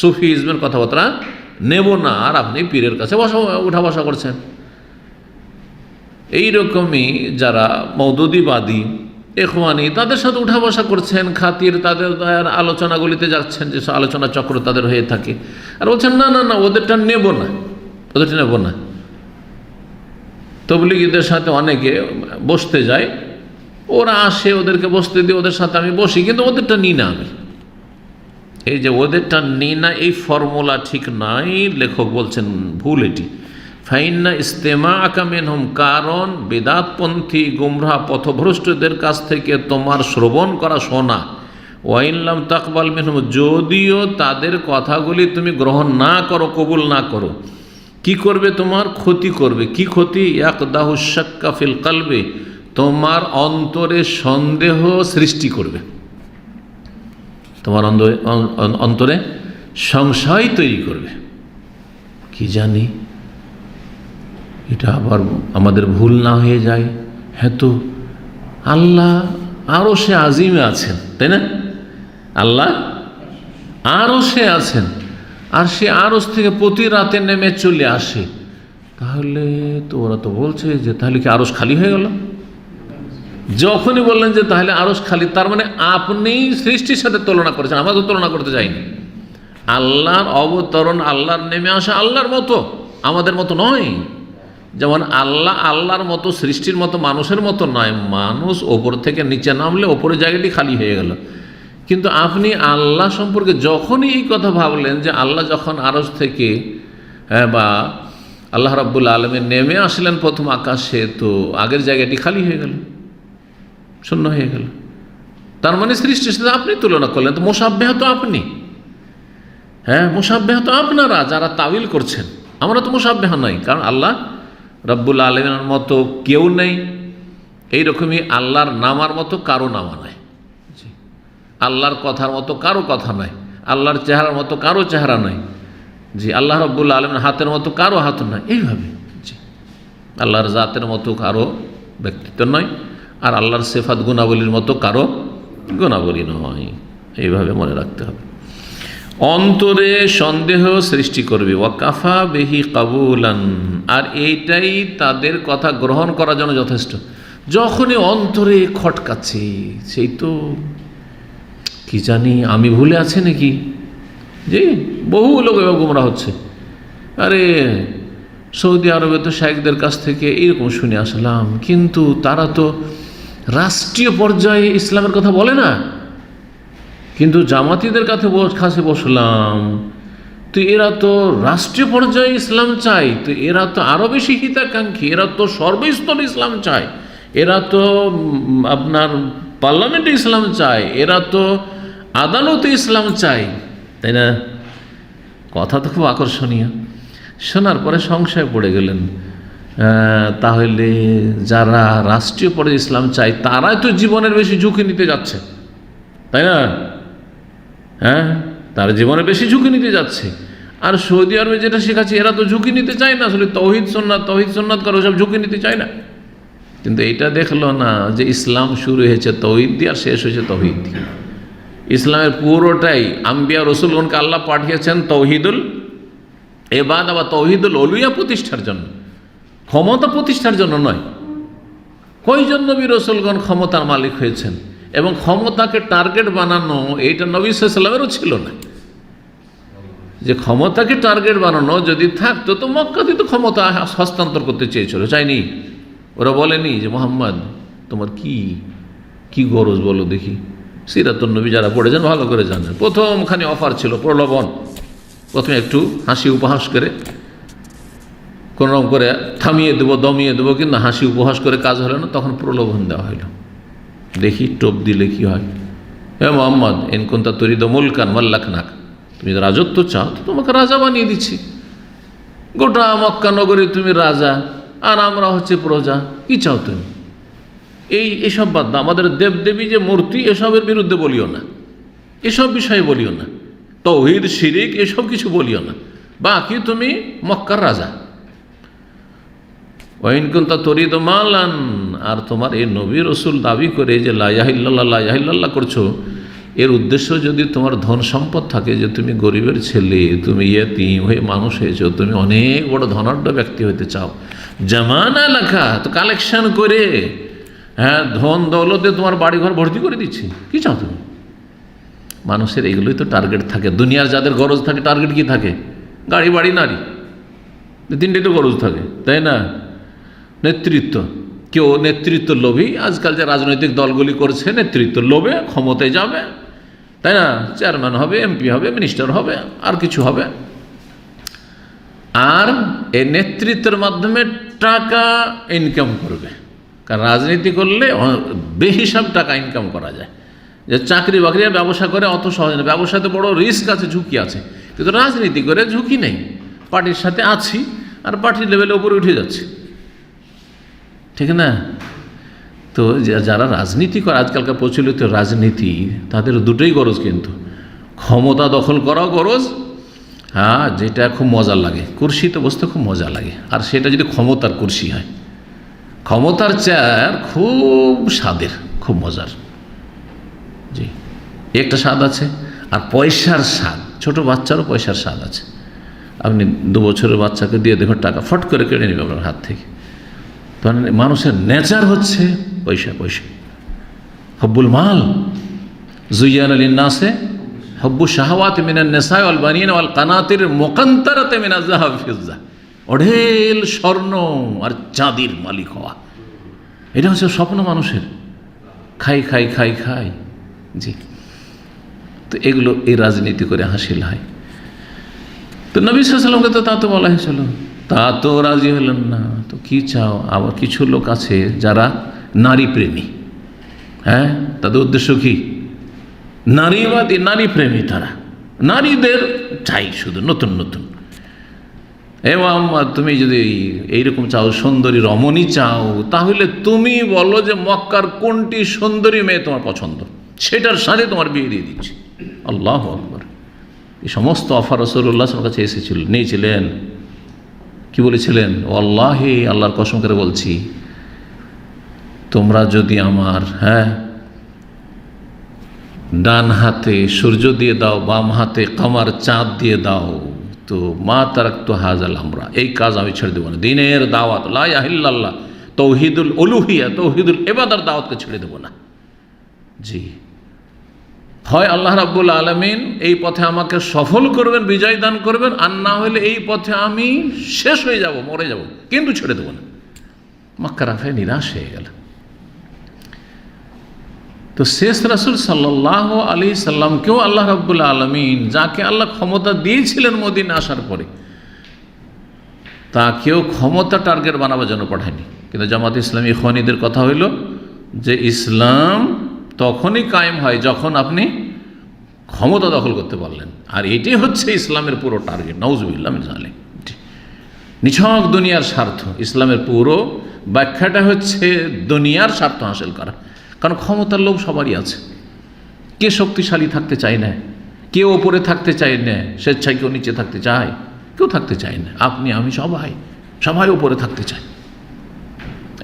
সুফি ইজমের কথাবার্তা নেব না, আর আপনি পীরের কাছে উঠা বসা করছেন। এইরকমই যারা মওদুদিবাদী, ইখওয়ানি, তাদের সাথে উঠা বসা করছেন, খাতির তাদের আলোচনাগুলিতে যাচ্ছেন, যে আলোচনা চক্র তাদের হয়ে থাকে, আর বলছেন না না না ওদেরটা নেব না, ওদেরটা নেব না। তবলিগীদের সাথে অনেকে বসতে যায়, ওরা আসে, ওদেরকে বসতে দিয়ে ওদের সাথে আমি বসি, কিন্তু ওদেরটা নিই না আমি। এই যে ওদেরটা নিই না, এই ফর্মুলা ঠিক নয়, লেখক বলছেন ভুল এটি। ফাইন্না ইস্তেমা আকামিনহুম, কারণ বেদাতপন্থী গুমরাহ পথভ্রষ্টদের কাছ থেকে তোমার শ্রবণ করা শোনা, ওয়াইল্লাম তাকবাল মিনহুম, যদিও তাদের কথাগুলি তুমি গ্রহণ না করো, কবুল না করো, কি করবে? তোমার ক্ষতি করবে। কি ক্ষতি? ইয়াকদাহু শাক্কা ফিল কলবে, তোমার অন্তরে সন্দেহ সৃষ্টি করবে, তোমার অন্তরে সংশয় তৈরি করবে। কি জানি এটা আবার আমাদের ভুল না হয়ে যায়। হ্যাঁ, তো আল্লাহ আরশে আজিমে আছেন, তাই না? আল্লাহ আরশে আছেন, আর সে আরশ থেকে প্রতি রাতে নেমে চলে আসে। তাহলে তো ওরা তো বলছে যে তাহলে কি আরশ খালি হয়ে গেল? যখনই বললেন যে তাহলে আরশ খালি, তার মানে আপনি সৃষ্টির সাথে তুলনা করেছেন, আমরা তো তুলনা করতে যাইনি। আল্লাহর অবতরণ, আল্লাহর নেমে আসা আল্লাহর মতো, আমাদের মতো নয়। যেমন আল্লাহ আল্লাহর মতো, সৃষ্টির মতো, মানুষের মতো নয়। মানুষ ওপর থেকে নিচে নামলে ওপরের জায়গাটি খালি হয়ে গেল, কিন্তু আপনি আল্লাহ সম্পর্কে যখনই এই কথা ভাবলেন যে আল্লাহ যখন আরশ থেকে বা আল্লাহ রাব্বুল আলামিন নেমে আসলেন প্রথম আকাশে, তো আগের জায়গাটি খালি হয়ে গেল, শূন্য হয়ে গেল। তার মানে সৃষ্টির সাথে আপনি তুলনা করলেন, তো মুশাব্বিহ তো আপনি, হ্যাঁ মুশাব্বিহ তো আপনারা যারা তাওয়িল করছেন। আমরা তো মুশাব্বিহ নই, কারণ আল্লাহ রাব্বুল আলামিনের মতো কেউ নেই, এইরকমই আল্লাহর নামার মতো কারো নামা নাই, আল্লাহর কথার মতো কারো কথা নাই, আল্লাহর চেহারার মতো কারো চেহারা নাই, জি আল্লাহ রাব্বুল আলামিনের হাতের মতো কারো হাত নয়, এইভাবে জি আল্লাহর জাতের মতো কারো ব্যক্তিত্ব নয়, আর আল্লাহর সিফাত গুণাবলীর মতো কারো গুণাবলী নয়। এইভাবে মনে রাখতে হবে। অন্তরে সন্দেহ সৃষ্টি করবে, ওয়াকাফা বিহি কাবুলান, আর এইটাই তাদের কথা গ্রহণ করার জন্য যথেষ্ট। যখনই অন্তরে খটকাচ্ছে, সেই তো কি জানি আমি ভুলে আছে নাকি, যে বহু লোক এবার গুমরা হচ্ছে। আরে সৌদি আরবে তো শাইখদের কাছ থেকে এইরকম শুনে আসলাম, কিন্তু তারা তো রাষ্ট্রীয় পর্যায়ে ইসলামের কথা বলে না, কিন্তু জামাতিদের কাছে বসলাম, তো এরা তো রাষ্ট্রীয় পর্যায়ে ইসলাম চায়, তো এরা তো আরও বেশি হিতাকাঙ্ক্ষী, এরা তো সর্বস্তরে ইসলাম চায়, এরা তো আপনার পার্লামেন্টে ইসলাম চায়, এরা তো আদালতে ইসলাম চায়, তাই না? কথা তো খুব আকর্ষণীয়। শোনার পরে সংশয় পড়ে গেলেন, তাহলে যারা রাষ্ট্রীয় পর্যায়ে ইসলাম চায় তারাই তো জীবনের বেশি ঝুঁকি নিতে যাচ্ছে, তাই না? হ্যাঁ, তারা জীবনে বেশি ঝুঁকি নিতে যাচ্ছে। আর সৌদি আরবে যেটা শেখাচ্ছে, এরা তো ঝুঁকি নিতে চায় না, আসলে তৌহিদ সুন্নাত করে ওসব ঝুঁকি নিতে চায় না। কিন্তু এটা দেখলো না যে ইসলাম শুরু হয়েছে তৌহিদ দিয়ে আর শেষ হয়েছে তৌহিদ দিয়ে। ইসলামের পুরোটাই আম্বিয়া রসুলগণকে আল্লাহ পাঠিয়েছেন তৌহিদুল ইবাদা বা তৌহিদুল উলুহিয়া প্রতিষ্ঠার জন্য, ক্ষমতা প্রতিষ্ঠার জন্য নয়। কয়জন নবী রসুলগণ ক্ষমতার মালিক হয়েছেন, এবং ক্ষমতাকে টার্গেট বানানো এইটা নবী সাল্লাল্লাহু আলাইহি ওয়াসাল্লামেরও ছিল না। যে ক্ষমতাকে টার্গেট বানানো যদি থাকতো, তো মক্কাতে তো ক্ষমতা হস্তান্তর করতে চেয়েছিল, চাইনি? ওরা বলেনি যে মুহাম্মদ তোমার কি গরজ বলো দেখি? সিরাতুন নবী যারা পড়েছেন ভালো করে জানেন, প্রথমখানে অফার ছিল প্রলোভন। প্রথমে একটু হাসি উপহাস করে কোনোরকম করে থামিয়ে দেবো, দমিয়ে দেবো, কিন্তু হাসি উপহাস করে কাজ হলো না, তখন প্রলোভন দেওয়া হইল, দেখি টোপ দিলে কি হয়। হে মুহাম্মদ ইন কুনতা তুরিদু মুলকান মাল্লাকনাক, তুমি রাজত্ব চাও তো তোমাকে রাজা বানিয়ে দিচ্ছি, গোটা মক্কা নগরী তুমি রাজা, আর আমরা হচ্ছে প্রজা, কি চাও তুমি? এইসব বাদ দাও, আমাদের দেবদেবী যে মূর্তি এসবের বিরুদ্ধে বলিও না, এসব বিষয়ে বলিও না, তাওহীদ শিরিক এসব কিছু বলিও না, বাকি তুমি মক্কার রাজা। ওয়াইন কুনতা তরিদু মালান, আর তোমার এই নবী রসুল দাবি করে যে লা ইলাহা ইল্লাল্লাহ লা ইলাহা ইল্লাল্লাহ করছো, এর উদ্দেশ্য যদি তোমার ধন সম্পদ থাকে, যে তুমি গরিবের ছেলে, তুমি ইয়েতিম হয়ে মানুষ হয়েছো, তুমি অনেক বড় ধনাঢ্য ব্যক্তি হতে চাও, জামানা লেখা তো কালেকশন করে, হ্যাঁ, ধন দৌলতে তোমার বাড়িঘর ভর্তি করে দিচ্ছি, কি চাও তুমি? মানুষের এগুলোই তো টার্গেট থাকে। দুনিয়ার যাদের গরজ থাকে, টার্গেট কি থাকে? গাড়ি, বাড়ি, নারী, তিনটেই তো গরজ থাকে, তাই না? নেতৃত্ব, কেউ নেতৃত্ব লোভী। আজকাল যে রাজনৈতিক দলগুলি করছে, নেতৃত্ব লোভে ক্ষমতায় যাবে, তাই না? চেয়ারম্যান হবে, এমপি হবে, মিনিস্টার হবে, আর কিছু হবে। আর এই নেতৃত্বের মাধ্যমে টাকা ইনকাম করবে। কারণ রাজনীতি করলে বেহিসাব টাকা ইনকাম করা যায়। যে চাকরি বাকরি ব্যবসা করে অত সহজ না, ব্যবসাতে বড় রিস্ক আছে, ঝুঁকি আছে, কিন্তু রাজনীতি করে ঝুঁকি নেই। পার্টির সাথে আছি আর পার্টির লেভেলে উপরে উঠে যাচ্ছি, ঠিক না? তো যারা রাজনীতি করে, আজকালকার প্রচলিত রাজনীতি, তাদের দুটোই গরজ, কিন্তু ক্ষমতা দখল করাও গরজ, হ্যাঁ, যেটা খুব মজা লাগে, কুরসিতে বসতে খুব মজা লাগে, আর সেটা যদি ক্ষমতার কুরসি হয়, ক্ষমতার চেয়ার খুব স্বাদের, খুব মজার। জি, একটা স্বাদ আছে। আর পয়সার স্বাদ, ছোট বাচ্চারও পয়সার স্বাদ আছে। আপনি 2 বছরের বাচ্চাকে দিয়ে দেখুন, টাকা ফট করে কেড়ে নেবে আপনার হাত থেকে। তখন মানুষের নেচার হচ্ছে পয়সা, পয়সা। হব্বুল মাল জুয়্যানা লিন্নাসে হব্বু শাহাওয়াতি মিনান নিসাই ওয়াল বানিন ওয়াল কানাতির মুকান্তারাতি মিনাজ যাহাব ফিজ্জা, অঢেল স্বর্ণ আর চাঁদির মালিক হওয়া, এটা হচ্ছে স্বপ্ন মানুষের। খাই খাই খাই খাই, জি। তো এগুলো এই রাজনীতি করে হাসিল হয়। তো নবী সাল্লাল্লাহু আলাইহি ওয়াসাল্লামকে তো তা তো বলা হয়েছিল, তা তো রাজি হলেন না। তো কি চাও? আবার কিছু লোক আছে যারা নারী প্রেমী, হ্যাঁ, তাদের উদ্দেশ্য কি? নারীবাদী, নারী প্রেমী। তারা নারীদের চাই শুধু নতুন নতুন। এবং তুমি যদি এইরকম চাও, সুন্দরী রমণী চাও, তাহলে তুমি বলো যে মক্কার কোনটি সুন্দরী মেয়ে তোমার পছন্দ, সেটার সাথে তোমার বিয়ে দিয়ে দিচ্ছি। আল্লাহু আকবার। এই সমস্ত অফার রাসূলুল্লাহ সাল্লাল্লাহু আলাইহি ওয়াসাল্লাম কাছে এসেছিল, নিয়েছিলেন। কি বলেছিলেন? ওয়াল্লাহি, আল্লাহর কসম করে বলছি, তোমরা যদি আমার, হ্যাঁ, ডান হাতে সূর্য দিয়ে দাও, বাম হাতে কামার চাঁদ দিয়ে দাও, তো মা তারাকতু হাযাল আমরা, এই কাজ আমি ছেড়ে দেবো না। দ্বীনের দাওয়াত, লা ইলাহা ইল্লাল্লাহ, তাওহীদুল উলুহিয়া, তাওহীদুল ইবাদার দাওয়াতকে ছেড়ে দেবো না। জি, হয় আল্লাহ রাব্বুল আলামিন এই পথে আমাকে সফল করবেন, বিজয় দান করবেন, আর না হলে এই পথে আমি শেষ হয়ে যাব, মরে যাব, কিন্তু ছেড়ে দেবো না। মক্কা রাখায় নিরাশ হয়ে গেল। তো শেষ রাসূল সাল্লাল্লাহু আলাইহি সাল্লামকেও আল্লাহ রাব্বুল আলামিন, যাকে আল্লাহ ক্ষমতা দিয়েছিলেন মদিনা আসার পরে, তাকেও ক্ষমতা টার্গেট বানাবার জন্য পাঠায়নি। কিন্তু জামাত ইসলামী ইখওয়ানীদের কথা হইল যে ইসলাম তখনই কায়েম হয় যখন আপনি ক্ষমতা দখল করতে পারলেন, আর এটি হচ্ছে ইসলামের পুরো টার্গেট। নাউজুবিল্লাহ মিন যালিক। নিছক দুনিয়ার স্বার্থ। ইসলামের পুরো ব্যাখ্যাটা হচ্ছে দুনিয়ার স্বার্থ হাসিল করা। কারণ ক্ষমতার লোভ সবারই আছে। কে শক্তিশালী থাকতে চায় না, কেউ ওপরে থাকতে চায় না, স্বেচ্ছায় কেউ নিচে থাকতে চায়, কেউ থাকতে চায় না। আপনি আমি সবাই সবাই ওপরে থাকতে চায়।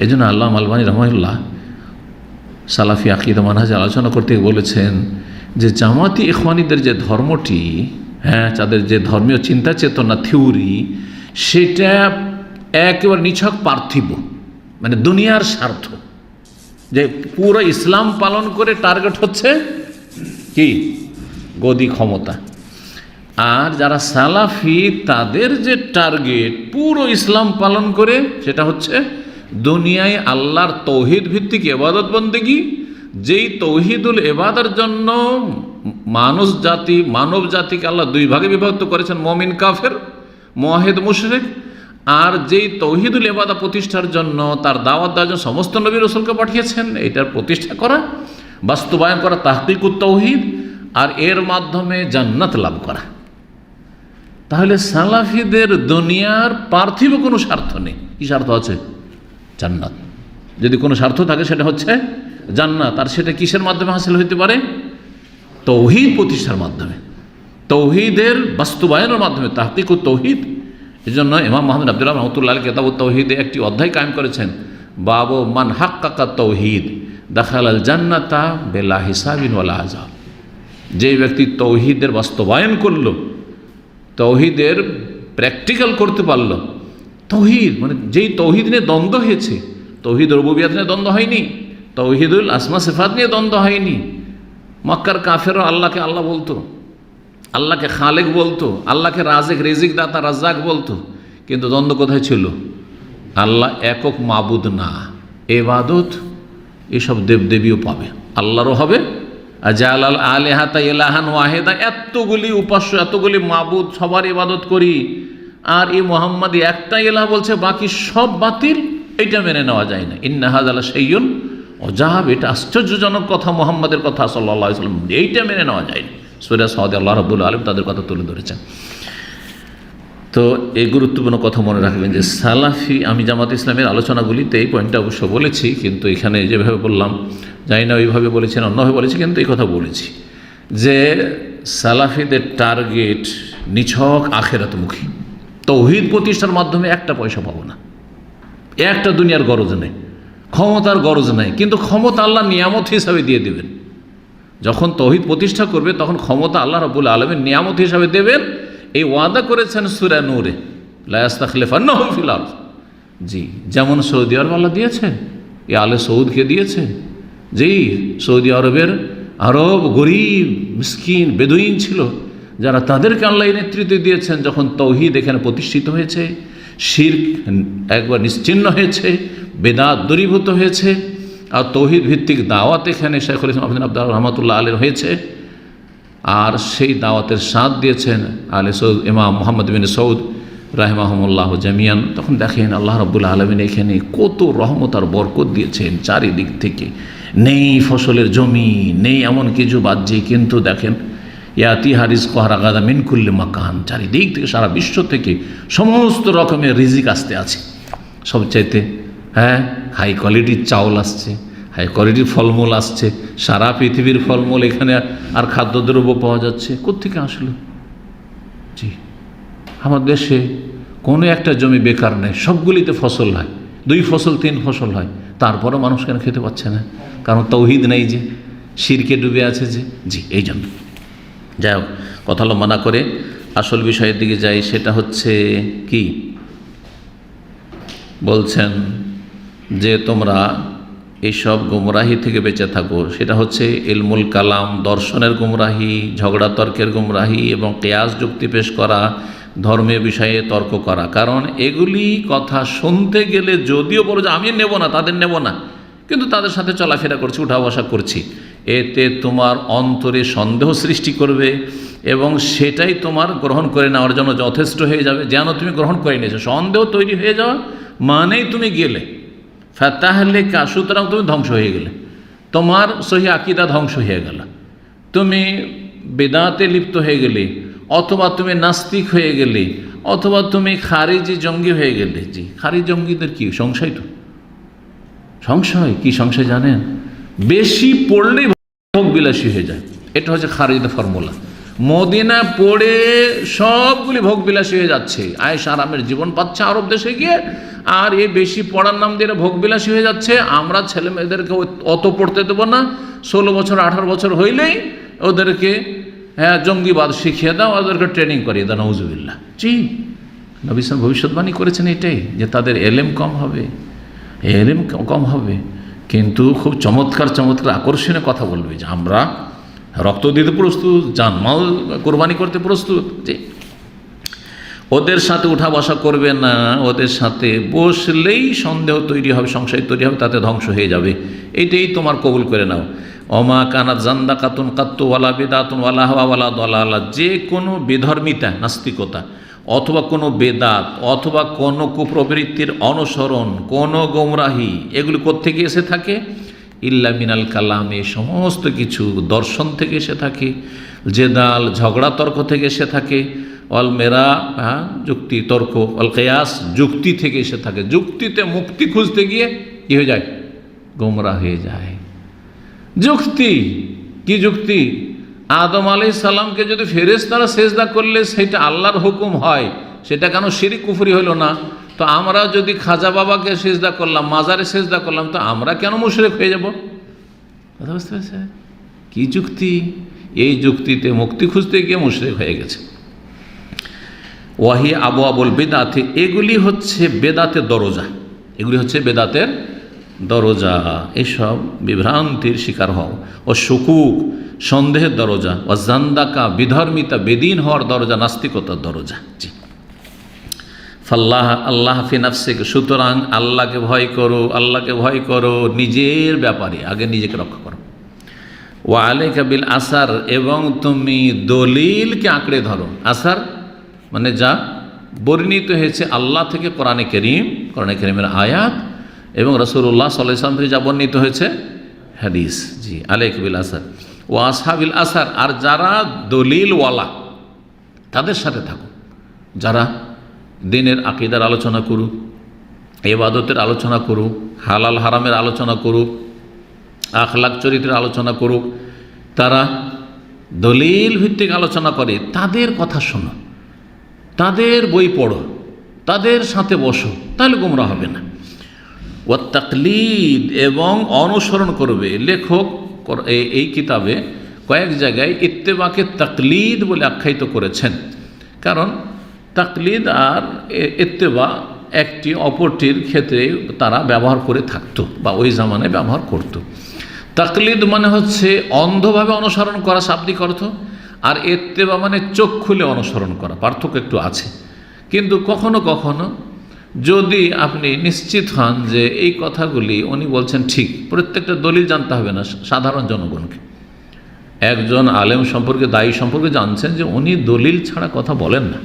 এই জন্য আল্লামা আলবানী রাহিমাহুল্লাহ সালাফি আকীদা মানহাজ আলোচনা করতে বলেছেন যে জামাতি ইখওয়ানীদের যে ধর্মটি, হ্যাঁ, তাদের যে ধর্মীয় চিন্তা চেতনা থিওরি, সেটা একেবারে নিছক পার্থিব, মানে দুনিয়ার স্বার্থ। যে পুরো ইসলাম পালন করে টার্গেট হচ্ছে কি? গদি, ক্ষমতা। আর যারা সালাফি, তাদের যে টার্গেট পুরো ইসলাম পালন করে, সেটা হচ্ছে দুনিয়ায় আল্লাহর তৌহিদ ভিত্তিক ইবাদত বন্দেগী, যেই তৌহিদুল ইবাদার জন্য মানব জাতিকে আল্লাহ 2 ভাগে বিভক্ত করেছেন, মুমিন কাফের, মুওয়াহিদ মুশরিক। আর যেই তৌহিদুল ইবাদা প্রতিষ্ঠার জন্য, তার দাওয়াত দেওয়ার জন্য সমস্ত নবী রাসূলকে পাঠিয়েছেন, এটার প্রতিষ্ঠা করা, বাস্তবায়ন করা, তাহকিকুত তাওহীদ, আর এর মাধ্যমে জান্নাত লাভ করা। তাহলে সালাফিদের দুনিয়ার পার্থিব কোনো স্বার্থ নেই। কি স্বার্থ আছে? জান্নাত। যদি কোনো স্বার্থ থাকে সেটা হচ্ছে জান্নাত। আর সেটা কিসের মাধ্যমে হাসিল হইতে পারে? তাওহীদ প্রতিষ্ঠার মাধ্যমে। তৌহিদের বাস্তবায়নের মাধ্যমে, তাহকিক ও তৌহিদ। এই জন্য ইমাম মুহাম্মদ আব্দুল্লাহ রহমতুল্লাহ কিতাব তৌহিদে একটি অধ্যায় কায়েম করেছেন, বাবু মান হাক্কাকা তৌহিদ দাখালাল জান্নাতা বিলা হিসাবিন ওয়ালা আযাব। যে ব্যক্তি তৌহিদের বাস্তবায়ন করলো, তৌহিদের প্র্যাকটিক্যাল করতে পারলো, তৌহিদ মানে যেই তৌহিদ নিয়ে দ্বন্দ্ব হয়েছে, তৌহিদ রুবুবিয়ত নিয়ে দ্বন্দ্ব হয়নি, তৌহিদুল আসমা সিফাত নিয়ে দ্বন্দ্ব হয়নি। মক্কার কাফেরও আল্লাহকে আল্লাহ বলতো, আল্লাহকে খালেক বলতো, আল্লাহকে রাজেক রিজিক দাতা রাজ্জাক বলতো, কিন্তু দ্বন্দ্ব কোথায় ছিল? আল্লাহ একক মাবুদ না, এবাদত এসব দেবদেবীও পাবে, আল্লাহরও হবে। আজালাল আলিহাতা ইলাহান ওয়াহিদা, এতগুলি উপাস্য, এতগুলি মাবুদ, সবার ইবাদত করি, আর এই মুহাম্মদ একটা ইলাহ বলছে, বাকি সব বাতিল, এটা মেনে নেওয়া যায় না। ইন্না হাযালা শাইউন ওয়াজাব, এটা আশ্চর্যজনক কথা, মুহাম্মাদের কথা সাল্লাল্লাহু আলাইহি ওয়াসাল্লাম, এইটা মেনে নেওয়া যায় না। সূরা সাদ আল্লাহ রাব্বুল আলামিন তাদের কথা তুলে ধরেছেন। তো এই গুরুত্বপূর্ণ কথা মনে রাখবেন যে সালাফি, আমি জামাত ইসলামের আলোচনাগুলিতে এই পয়েন্টটা অবশ্য বলেছি, কিন্তু এখানে যেভাবে বললাম, জানি না ওইভাবে বলেছি না অন্যভাবে বলেছি, কিন্তু এই কথা বলেছি যে সালাফিদের টার্গেট নিছক আখিরাতমুখী। তৌহিদ প্রতিষ্ঠার মাধ্যমে একটা পয়সা পাবো না, একটা দুনিয়ার গরজ নেই, ক্ষমতার গরজ নাই, কিন্তু ক্ষমতা আল্লাহ নিয়ামত হিসাবে দিয়ে দেবেন। যখন তৌহিদ প্রতিষ্ঠা করবে তখন ক্ষমতা আল্লাহ রাব্বুল আলামিন নিয়ামত হিসাবে দেবেন। এই ওয়াদা করেছেন সূরা নূরে, লা ইস্তাখলিফান্নাহুম ফিল আরদ। জি, যেমন সৌদি আরব আল্লাহ দিয়েছেন, এ আলে সৌদকে দিয়েছেন। জি, সৌদি আরবের আরব গরিব মিসকিন বেদুইন ছিল, যারা তাদেরকে আল্লাহ নেতৃত্ব দিয়েছেন। যখন তৌহিদ এখানে প্রতিষ্ঠিত হয়েছে, শিরক একবার নিশ্চিহ্ন হয়েছে, বেদাত দূরীভূত হয়েছে, আর তৌহিদ ভিত্তিক দাওয়াত এখানে শেখুল ইসলাম আব্দুল্লাহ রহমতুল্লাহ আলীর হয়েছে, আর সেই দাওয়াতের সাথ দিয়েছেন আলে সৌদ ইমাম মুহাম্মদ বিন সৌদ রাহিমাহুমুল্লাহ জামিয়ান। তখন দেখেন আল্লাহ রাব্বুল আলামিন এখানে কত রহমত আর বরকত দিয়েছেন চারিদিক থেকে। নেই ফসলের জমি, নেই এমন কিছু বাহ্যিক, কিন্তু দেখেন ইয়াতি হারিজ কোহারাগাদা মিন কুল্লি মাকান, চারিদিক থেকে সারা বিশ্ব থেকে সমস্ত রকমের রিজিক আসতে আছে। সবচাইতে হাই কোয়ালিটির চাউল আসছে, হাই কোয়ালিটির ফলমূল আসছে, সারা পৃথিবীর ফলমূল এখানে আর খাদ্যদ্রব্য পাওয়া যাচ্ছে। কোত্থেকে আসলো? জি, আমার দেশে কোনো একটা জমি বেকার নেই, সবগুলিতে ফসল হয়, 2 ফসল 3 ফসল হয়, তারপরও মানুষ কেন খেতে পাচ্ছে না? কারণ তৌহিদ নেই, যে শিরকে ডুবে আছে যে। জি, এই জন্য যাই হোক, কথা লম্বা না করে আসল বিষয়ের দিকে যাই। সেটা হচ্ছে কি বলছেন যে তোমরা এইসব গুমরাহি থেকে বেঁচে থাকো। সেটা হচ্ছে ইলমুল কালাম, দর্শনের গুমরাহি, ঝগড়া তর্কের গুমরাহি, এবং কিয়াস যুক্তি পেশ করা, ধর্মীয় বিষয়ে তর্ক করা। কারণ এগুলি কথা শুনতে গেলে যদিও বলো যে আমি নেব না, তাদের নেব না, কিন্তু তাদের সাথে চলাফেরা করছি, উঠা বসা করছি, এতে তোমার অন্তরে সন্দেহ সৃষ্টি করবে, এবং সেটাই তোমার গ্রহণ করে নেওয়ার জন্য যথেষ্ট হয়ে যাবে। যেন তুমি গ্রহণ করে নিয়েছো, সন্দেহ তৈরি হয়ে যাওয়া মানেই তুমি গেলে ফাতাহলে কা, সুতরাং তুমি ধ্বংস হয়ে গেলে, তোমার সহি আকীদা ধ্বংস হয়ে গেল, তুমি বেদাতে লিপ্ত হয়ে গেলে, অথবা তুমি নাস্তিক হয়ে গেলে, অথবা তুমি খারিজি জঙ্গি হয়ে গেলে। জি, খারিজ জঙ্গিদের কি সংশয়? তো সংশয় কি সংশয় জানেন? বেশি পড়লেই ভোগ বিলাসী হয়ে যায়। এটা হচ্ছে খারিজের ফর্মুলা। মদিনা পড়ে সবগুলি ভোগ বিলাসী হয়ে যাচ্ছে, আয়েশ আরামের জীবন পাচ্ছে আরব দেশে গিয়ে, আর এই বেশি পড়ার নাম দিয়ে ভোগ বিলাসী হয়ে যাচ্ছে। আমরা ছেলে মেয়েদেরকে অত পড়তে দেবো না, 16 বছর 18 বছর হইলেই ওদেরকে জঙ্গিবাদ শিখিয়ে দাও, ওদেরকে ট্রেনিং করিয়ে দাও। নাউজুবিল্লাহ। জি, নবী সাল্লাল্লাহু ভবিষ্যৎবাণী করেছেন এটাই, যে তাদের এলেম কম হবে, এলেম কম হবে, কিন্তু খুব চমৎকার চমৎকার আকর্ষণীয় কথা বলবে যে আমরা রক্ত দিতে প্রস্তুত, জানমাল কোরবানি করতে প্রস্তুত। যে ওদের সাথে উঠা বসা করবে না, ওদের সাথে বসলেই সন্দেহ তৈরি হবে, সংশয় তৈরি হবে, তাতে ধ্বংস হয়ে যাবে। এটাই তোমার কবুল করে নাও। অমা কানাত জান্দা কাতুন কাত্তু ওয়ালা বেদাতুন ওয়ালা হাওয়া ওয়ালা দলালা, যে কোনো বেধর্মিতা, নাস্তিকতা, অথবা কোনো বেদাত, অথবা কোনো কুপ্রবৃত্তির অনুসরণ, কোনো গোমরাহি, এগুলি কোত্থেকে এসে থাকে? ইল্লা মিনাল কালামে, সমস্ত কিছু দর্শন থেকে এসে থাকে, জেদাল ঝগড়া তর্ক থেকে এসে থাকে, অল মেরা যুক্তি তর্ক, অল কিয়াস যুক্তি থেকে এসে থাকে। যুক্তিতে মুক্তি খুঁজতে গিয়ে কী হয়ে যায়? গোমরা হয়ে যায়। যুক্তি কি যুক্তি? আদম আলাইহিস সালামকে যদি ফেরেশতারা সেজদা করলে সেটা আল্লাহর হুকুম হয়, সেটা কেন শিরক কুফরি হলো না? তো আমরা যদি খাজা বাবাকে সেজদা করলাম, মাজারে সেজদা করলাম, তো আমরা কেন মুশরিক হয়ে যাব? কথা বুঝতে পারছেন? কি যুক্তি! এই যুক্তিতে মুক্তি খুঁজতে গিয়ে মুশরিক হয়ে গেছে। ওয়াহি আবু আবুল বেদাতে, এগুলি হচ্ছে বেদাতের দরজা, এগুলি হচ্ছে বেদাতের দরজা। এসব বিভ্রান্তির শিকার হও। ও শুকুক, সন্দেহের দরজা। ও জান্দাকা, বিধর্মিতা, বেদিন হওয়ার দরজা, নাস্তিকতার দরজা। জি। ফাল্লাহ, আল্লাহ ফি নাফসিক, সুতরাং আল্লাহকে ভয় করো, আল্লাহকে ভয় করো নিজের ব্যাপারে, আগে নিজেকে রক্ষা করো। ওয়া আলাইকা বিল আসার, এবং তুমি দলিলকে আঁকড়ে ধরো। আসার মানে যা বর্ণিত হয়েছে আল্লাহ থেকে, কোরআনে কারীমের আয়াত, এবং রাসূলুল্লাহ সাল্লাল্লাহু আলাইহি ওয়াসাল্লাম থেকে যা বর্ণিত হয়েছে হাদিস। জি। আলাইকা বিল আসার ওয়া আসহাবিল আসার, আর যারা দলিলওয়ালা তাদের সাথে থাকো, যারা দিনের আকীদার আলোচনা করুক, ইবাদতের আলোচনা করুক, হালাল হারামের আলোচনা করুক, আখলাক চরিত্রের আলোচনা করুক, তারা দলিল ভিত্তিক আলোচনা করে, তাদের কথা শোনো, তাদের বই পড়ো, তাদের সাথে বসো, তাহলে গোমরা হবে না। ওয়া তাকলিদ, এবং অনুসরণ করবে। লেখক এই কিতাবে কয়েক জায়গায় ইত্তেবাকে তাকলিদ বলে আখ্যায়িত করেছেন, কারণ তাকলিদ আর ইত্তেবা একটি অপরটির ক্ষেত্রে তারা ব্যবহার করে থাকতো, বা ওই জামানায় ব্যবহার করত। তাকলিদ মানে হচ্ছে অন্ধভাবে অনুসরণ করা শাব্দিক অর্থ, আর ইত্তেবা মানে চোখ খুলে অনুসরণ করা, পার্থক্য একটু আছে। কিন্তু কখনো কখনো যদি আপনি নিশ্চিত হন যে এই কথাগুলি উনি বলছেন ঠিক, প্রত্যেকটা দলিল জানতে হবে না, সাধারণ জনগণকে, একজন আলেম সম্পর্কে, দায়ী সম্পর্কে জানছেন যে উনি দলিল ছাড়া কথা বলেন না,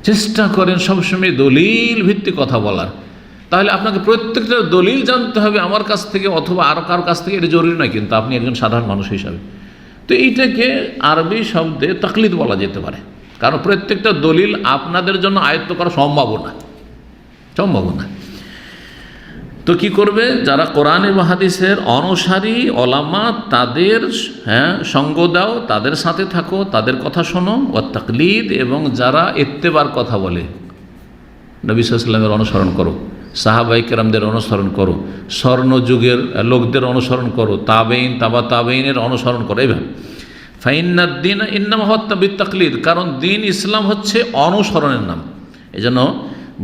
চেষ্টা করেন সবসময় দলিল ভিত্তিক কথা বলার, তাহলে আপনাকে প্রত্যেকটা দলিল জানতে হবে আমার কাছ থেকে অথবা আরও কারোর কাছ থেকে, এটা জরুরি নয়, কিন্তু আপনি একজন সাধারণ মানুষ হিসাবে। তো এইটাকে আরবি শব্দে তাকলিদ বলা যেতে পারে, কারণ প্রত্যেকটা দলিল আপনাদের জন্য আয়ত্ত করা সম্ভব না। তো কি করবে? যারা কোরআন এবং হাদিসের অনুসারী ওলামা, তাদের সঙ্গ দাও, তাদের সাথে থাকো, তাদের কথা শোনো। ও তাকলিদ, এবং যারা ইত্তেবার কথা বলে, নবী সাল্লাল্লাহু আলাইহি ওয়াসাল্লামের অনুসরণ করো, সাহাবায়ে কেরামদের অনুসরণ করো, স্বর্ণযুগের লোকদের অনুসরণ করো, তাবেইন, তাবা তাবেইনের অনুসরণ করো। এইভাবে ফাইন্নাদ দীন ইন্নামা হুয়া বিত-তাকলিদ, কারণ দিন ইসলাম হচ্ছে অনুসরণের নাম। এজন্য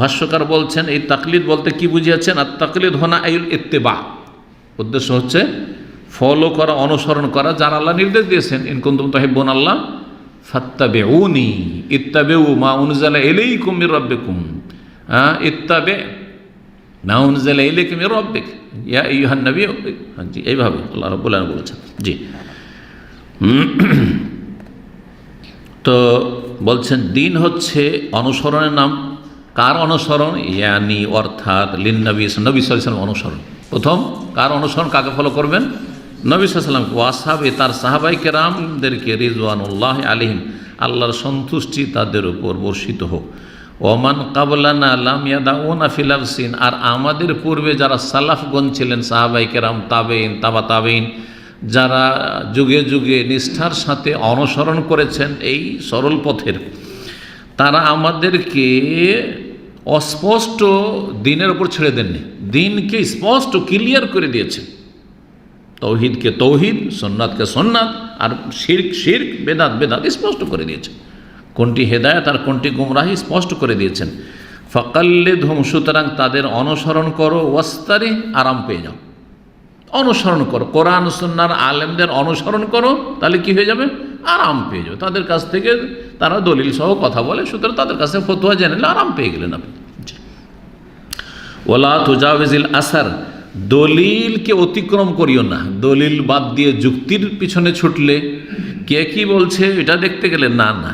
ভাষ্যকার বলছেন এই তাকলিদ বলতে কি বুঝিয়েছেন? আর তাকলিদ হোনা আইল ইত্তেবা, উদ্দেশ্য হচ্ছে ফলো করা, অনুসরণ করা, যারা আল্লাহ নির্দেশ দিয়েছেন, ইন কুনতুম তুহিব্বুনা আল্লাহ ফাত্তাবিউনি ইত্তাবিউ মা উনজিলা ইলাইকুম মির রাব্বিকুম, ইত্তাবি মা উনজিলা ইলাইকা মির রাব্বিক ইয়া আইয়ুহান নবী। জি, এইভাবে আল্লাহ রাব্বুল আলামিন বলেছেন। জি। তো বলছেন দিন হচ্ছে অনুসরণের নাম। কার অনুসরণ? ইয়ানি অর্থাৎ লিন্নবী, নবী সাল্লাল্লাহু আলাইহি ওয়াসাল্লাম অনুসরণ। প্রথম কার অনুসরণ, কাকে ফলো করবেন? নবী সাল্লাল্লাহু আলাইহি ওয়াসাল্লাম, ওয়াসহাবে, তার সাহাবায়ে কেরামদেরকে, রিজওয়ানুল্লাহি আলাইহিম, আল্লাহর সন্তুষ্টি তাদের উপর বর্ষিত হোক। ওমান কাবলানা লাম ইয়াদাউনা ফিল আফসিন, আর আমাদের পূর্বে যারা সালাফগণ ছিলেন, সাহাবায়ে কেরাম, তাবেইন, তাবা তাবেইন, যারা যুগে যুগে নিষ্ঠার সাথে অনুসরণ করেছেন এই সরল পথের, তারা আমাদেরকে অস্পষ্ট দিনের উপর ছেড়ে দেননি, দিনকে স্পষ্ট ক্লিয়ার করে দিয়েছেন। তৌহিদকে তৌহিদ, সুন্নাতকে সুন্নাত, আর শিরক শিরক, বেদাত বেদাত স্পষ্ট করে দিয়েছেন। কোনটি হেদায়েত আর কোনটি গুমরাহি স্পষ্ট করে দিয়েছেন। ফাকাল্লিদহুম, সুতরাং তাদের অনুসরণ করো, ওয়াস্তারি, আরাম পেয়ে যাও। অনুসরণ করো, কোরআন সুন্নাহর আলেমদের অনুসরণ করো, তাহলে কি হয়ে যাবে? আরাম পেয়ে যাবে। তাদের কাছ থেকে তারা দলিল সহ কথা বলে, সুতরাং তাদের কাছে ফতোয়া জেনে নিলে আরাম পেয়ে গেলেন আপনি। ওয়ালা তুজাওয়িজিল আসার, দলিলকে অতিক্রম করিও না। দলিল বাদ দিয়ে যুক্তির পিছনে ছুটলে কে কি বলছে এটা দেখতে গেলে না।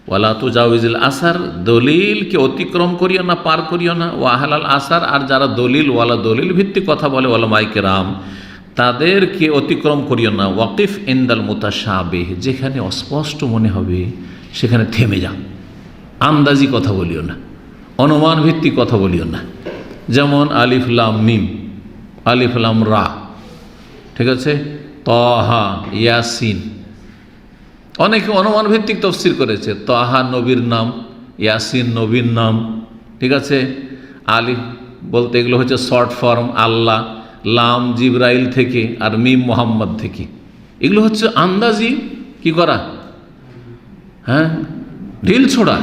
ওয়ালা তুজাওয়িজিল আসার, দলিলকে অতিক্রম করিও না, পার করিও না। ওয়াহালাল আসার, আর যারা দলিল ওয়ালা, দলিল ভিত্তিক কথা বলে, ওলামায়ে কেরাম, তাদেরকে অতিক্রম করিও না। ওয়াকিফ ইনদাল মুতাশাবিহ, যেখানে অস্পষ্ট মনে হবে সেখানে থেমে যাও। আন্দাজি কথা বলিও না, অনুমান ভিত্তিক কথা বলিও না। যেমন আলিফ লাম মিম, আলিফ লাম রা, ঠিক আছে, তহা, ইয়াসিন, অনেকে অনুমান ভিত্তিক তফসির করেছে। তাহা নবীর নাম, ইয়াসিন নবীর নাম, ঠিক আছে। আলিফ বলতে এগুলো হচ্ছে শর্ট ফর্ম আল্লাহ, লাম জিব্রাইল থেকে, আর মিম মোহাম্মদ থেকে। এগুলো হচ্ছে আন্দাজি কি করা, হ্যাঁ, ঢিল ছোড়া।